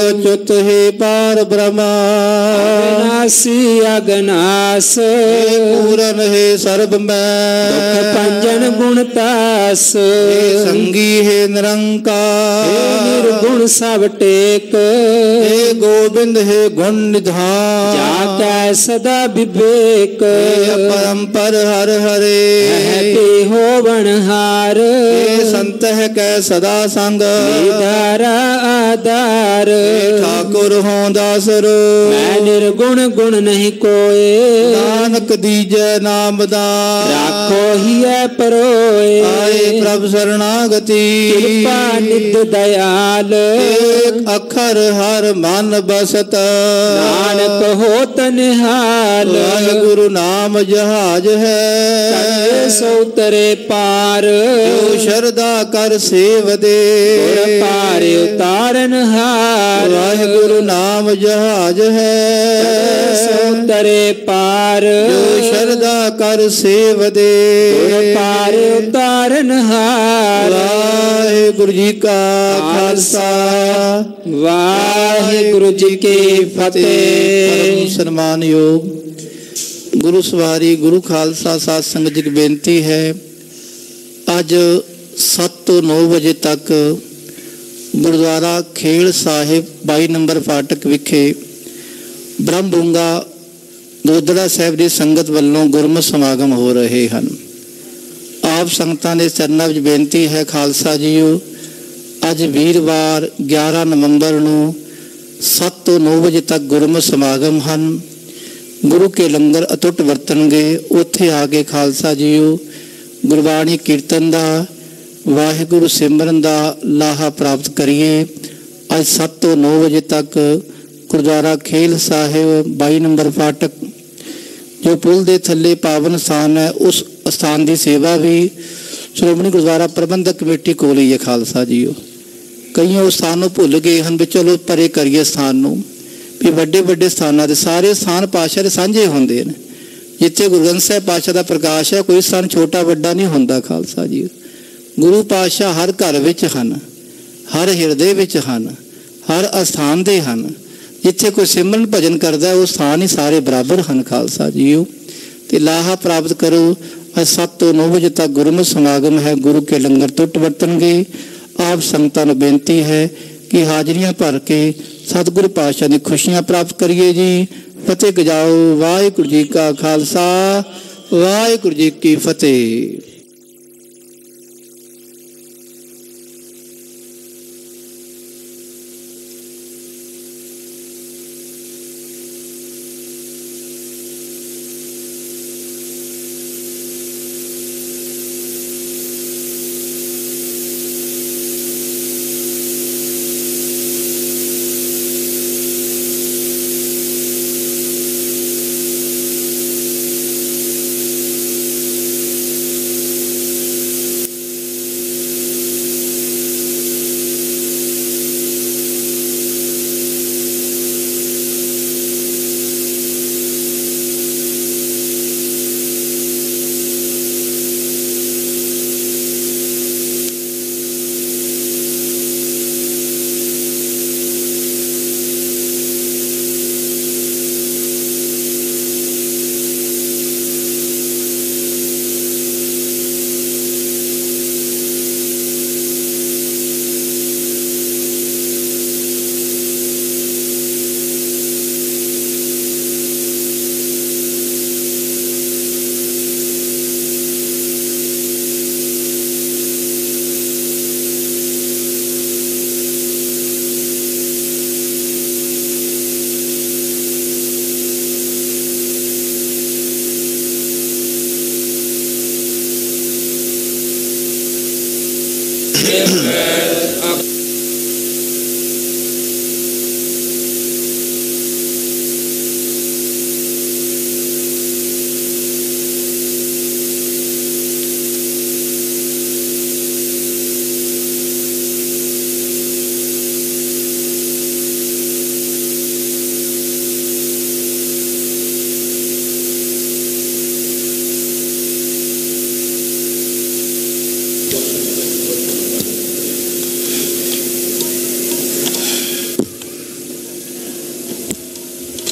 ਅਚੁੱਤ ਹੈ ਪਾਰ ਬ੍ਰਹਮ ਅਗਨਾਸੀ ਅਗਨਾਸ, ਪੂਰਨ ਹੈ ਸਰਬ ਮੈਂ ਦੁਖ ਭੰਜਨ ਗੁਣ ਤਾਸ। ਸੰਗੀ ਹੈ ਨਿਰੰਕਾਰ ਨਿਰਗੁਣ ਸਭ ਟੇਕ, हे गोविंद हे गुण निधान। जाकै सदा विवेक, परम्पर हर हरे होवन हार। संत है कै सदा संग, निधारा आधार। ठाकुर हो दासरो, मैं निर्गुण गुण नहीं कोय। नानक दीजै नाम दान, राखो हिय परोए। आए प्रभ शरणागति, कृपा निध दयाल। एक अखर हर मन बसत, नानक होत निहाल। गुरु नाम जहाज है, सो उतरे पार। श्रद्धा कर सेव दे, पार उतारन हार। गुरु नाम जहाज है, सो उतरे पार। श्रद्धा कर सेव दे, पार उतारन हार। वाहिगुरु जी का खालसा, वाहिगुरु जी की फतेह। सम्मान योग गुरु सवारी गुरु खालसा साध संगत जी की बेनती है, ਅੱਜ 7 ਤੋਂ 9 ਵਜੇ ਤੱਕ ਗੁਰਦੁਆਰਾ ਖੇਲ ਸਾਹਿਬ 22 ਨੰਬਰ ਫਾਟਕ ਵਿਖੇ ਬ੍ਰਹਮਬੂੰਗਾ ਦੋਦੜਾ ਸਾਹਿਬ ਦੀ ਸੰਗਤ ਵੱਲੋਂ ਗੁਰਮਤਿ ਸਮਾਗਮ ਹੋ ਰਹੇ ਹਨ। ਆਪ ਸੰਗਤਾਂ ਦੇ ਚਰਨਾਂ ਵਿੱਚ ਬੇਨਤੀ ਹੈ, ਖਾਲਸਾ ਜੀਓ, ਅੱਜ ਵੀਰਵਾਰ 11 ਨਵੰਬਰ ਨੂੰ 7 ਤੋਂ 9 ਵਜੇ ਤੱਕ ਗੁਰਮਤਿ ਸਮਾਗਮ ਹਨ। ਗੁਰੂ ਕੇ ਲੰਗਰ ਅਟੁੱਟ ਵਰਤਣਗੇ। ਉੱਥੇ ਆ ਕੇ ਖਾਲਸਾ ਜੀਓ ਗੁਰਬਾਣੀ ਕੀਰਤਨ ਦਾ, ਵਾਹਿਗੁਰੂ ਸਿਮਰਨ ਦਾ ਲਾਹਾ ਪ੍ਰਾਪਤ ਕਰੀਏ। ਅੱਜ 7 ਤੋਂ 9 ਵਜੇ ਤੱਕ ਗੁਰਦੁਆਰਾ ਖੇਲ ਸਾਹਿਬ 22 ਨੰਬਰ ਫਾਟਕ ਜੋ ਪੁਲ ਦੇ ਥੱਲੇ ਪਾਵਨ ਸਥਾਨ ਹੈ, ਉਸ ਸਥਾਨ ਦੀ ਸੇਵਾ ਵੀ ਸ਼੍ਰੋਮਣੀ ਗੁਰਦੁਆਰਾ ਪ੍ਰਬੰਧਕ ਕਮੇਟੀ ਕੋਲ ਹੀ ਹੈ। ਖਾਲਸਾ ਜੀਓ, ਕਈ ਉਸ ਸਥਾਨ ਨੂੰ ਭੁੱਲ ਗਏ ਹਨ ਵੀ ਚਲੋ ਪਰੇ ਕਰੀਏ ਸਥਾਨ ਨੂੰ, ਵੀ ਵੱਡੇ ਵੱਡੇ ਸਥਾਨਾਂ ਦੇ ਸਾਰੇ ਸਥਾਨ ਪਾਤਸ਼ਾਹ ਦੇ ਸਾਂਝੇ ਹੁੰਦੇ ਨੇ। ਜਿੱਥੇ ਗੁਰੂ ਗ੍ਰੰਥ ਸਾਹਿਬ ਪਾਤਸ਼ਾਹ ਦਾ ਪ੍ਰਕਾਸ਼ ਹੈ, ਕੋਈ ਸਥਾਨ ਛੋਟਾ ਵੱਡਾ ਨਹੀਂ ਹੁੰਦਾ। ਖਾਲਸਾ ਜੀ, ਗੁਰੂ ਪਾਤਸ਼ਾਹ ਹਰ ਘਰ ਵਿੱਚ ਹਨ, ਹਰ ਹਿਰਦੇ ਵਿੱਚ ਹਨ, ਹਰ ਅਸਥਾਨ ਦੇ ਹਨ। ਜਿੱਥੇ ਕੋਈ ਸਿਮਰਨ ਭਜਨ ਕਰਦਾ ਉਹ ਸਥਾਨ ਹੀ ਸਾਰੇ ਬਰਾਬਰ ਹਨ। ਖਾਲਸਾ ਜੀਓ, ਤੇ ਲਾਹਾ ਪ੍ਰਾਪਤ ਕਰੋ। ਅੱਜ 7 ਤੋਂ 9 ਵਜੇ ਤੱਕ ਗੁਰਮਤਿ ਸਮਾਗਮ ਹੈ। ਗੁਰੂ ਕੇ ਲੰਗਰ ਟੁੱਟ ਵਰਤਣਗੇ। ਆਪ ਸੰਗਤਾਂ ਨੂੰ ਬੇਨਤੀ ਹੈ ਕਿ ਹਾਜ਼ਰੀਆਂ ਭਰ ਕੇ ਸਤਿਗੁਰੂ ਪਾਤਸ਼ਾਹ ਦੀ ਖੁਸ਼ੀਆਂ ਪ੍ਰਾਪਤ ਕਰੀਏ ਜੀ। ਫਤਿਹ ਗਜਾਓ। ਵਾਹਿਗੁਰੂ ਜੀ ਕਾ ਖਾਲਸਾ, ਵਾਹਿਗੁਰੂ ਜੀ ਕੀ ਫਤਿਹ।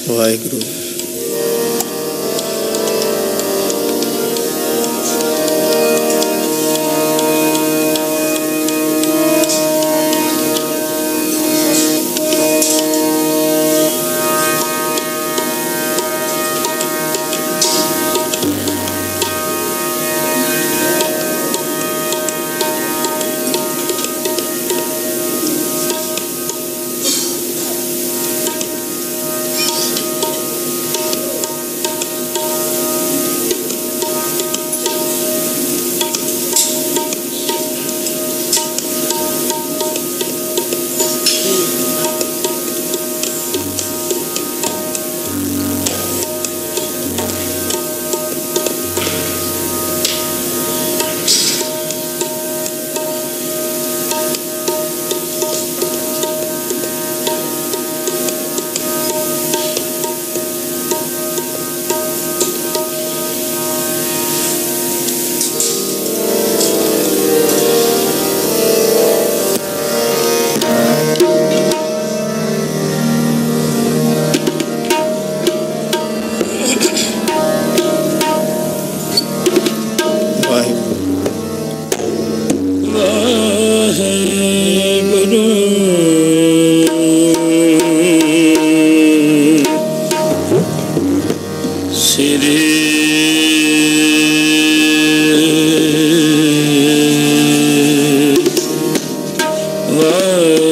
ਵਾਹਿਗੁਰੂ।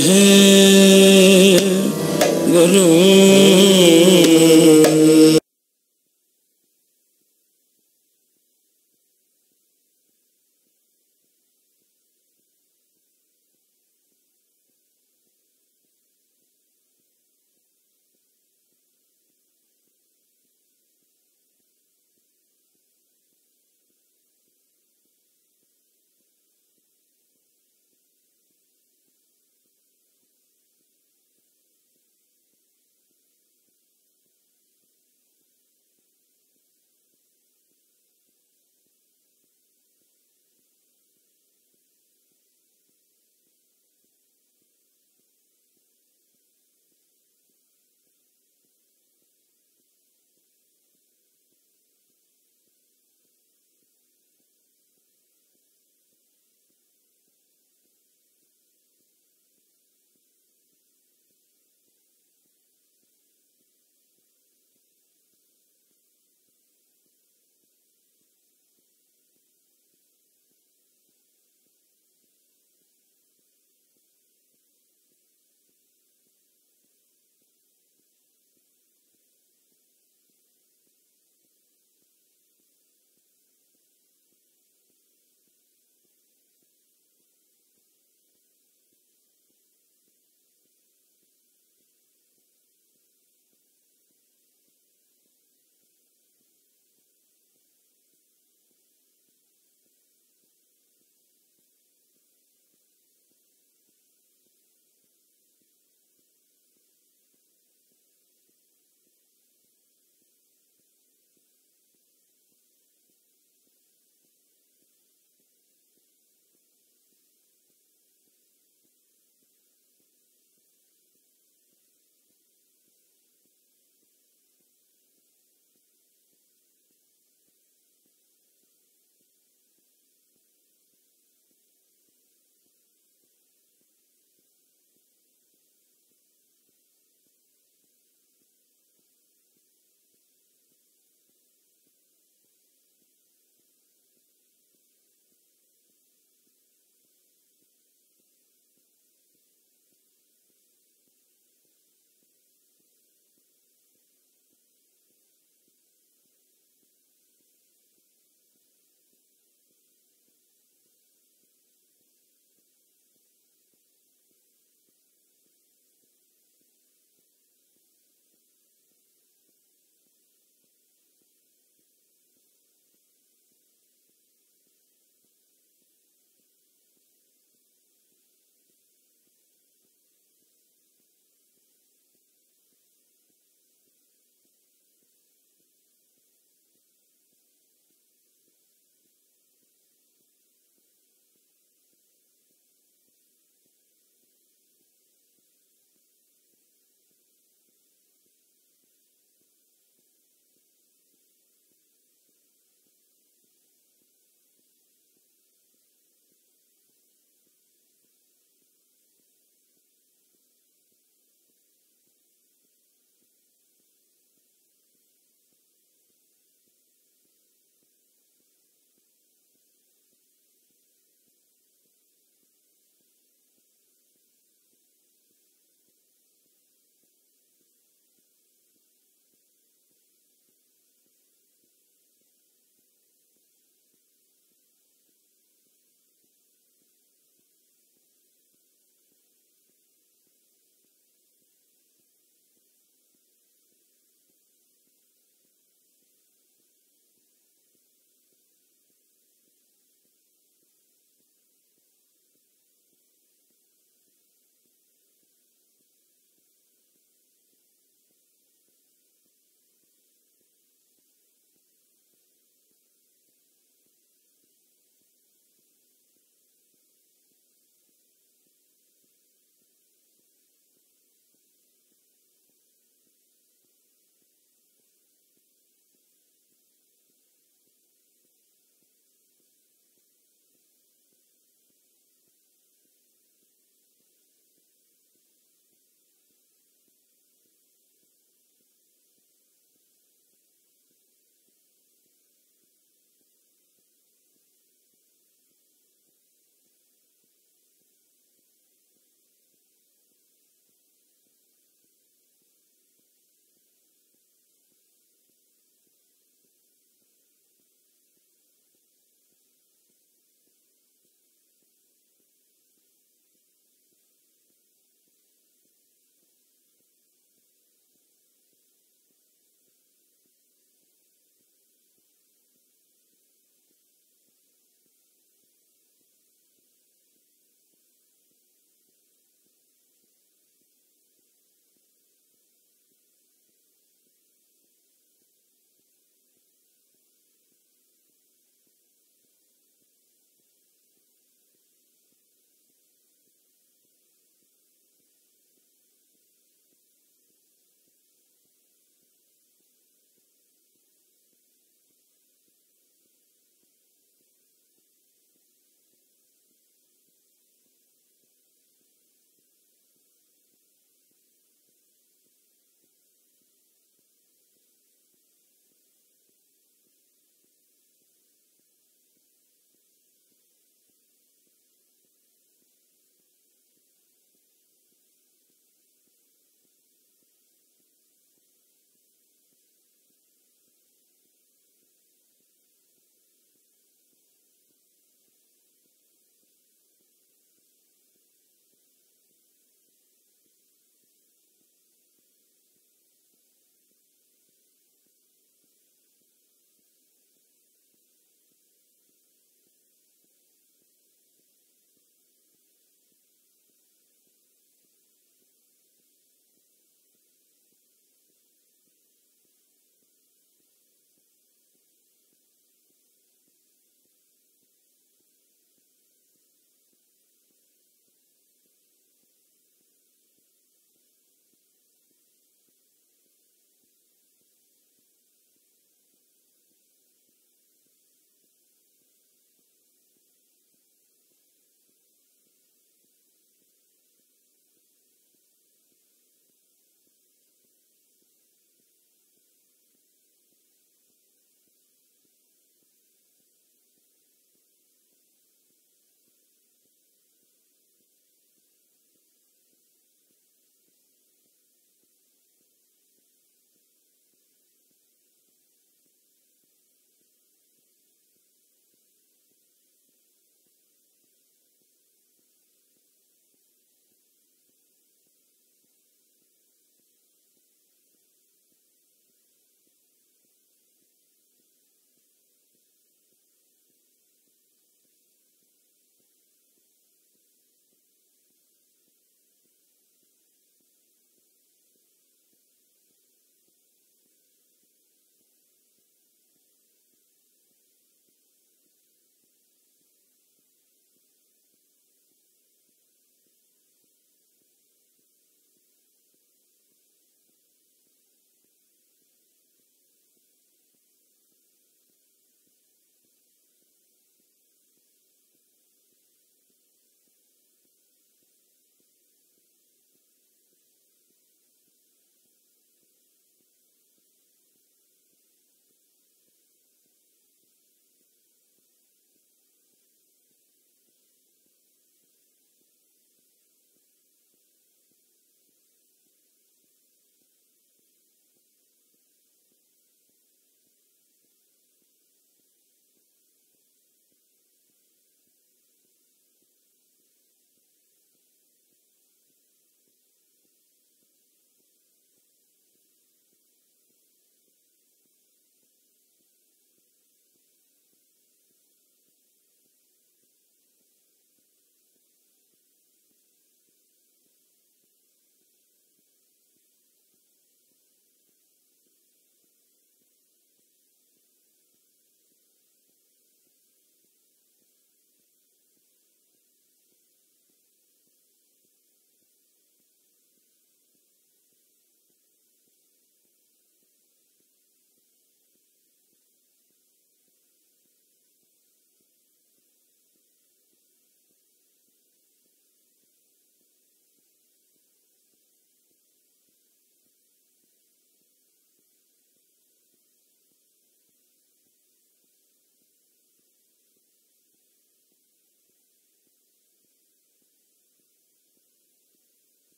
है गुरु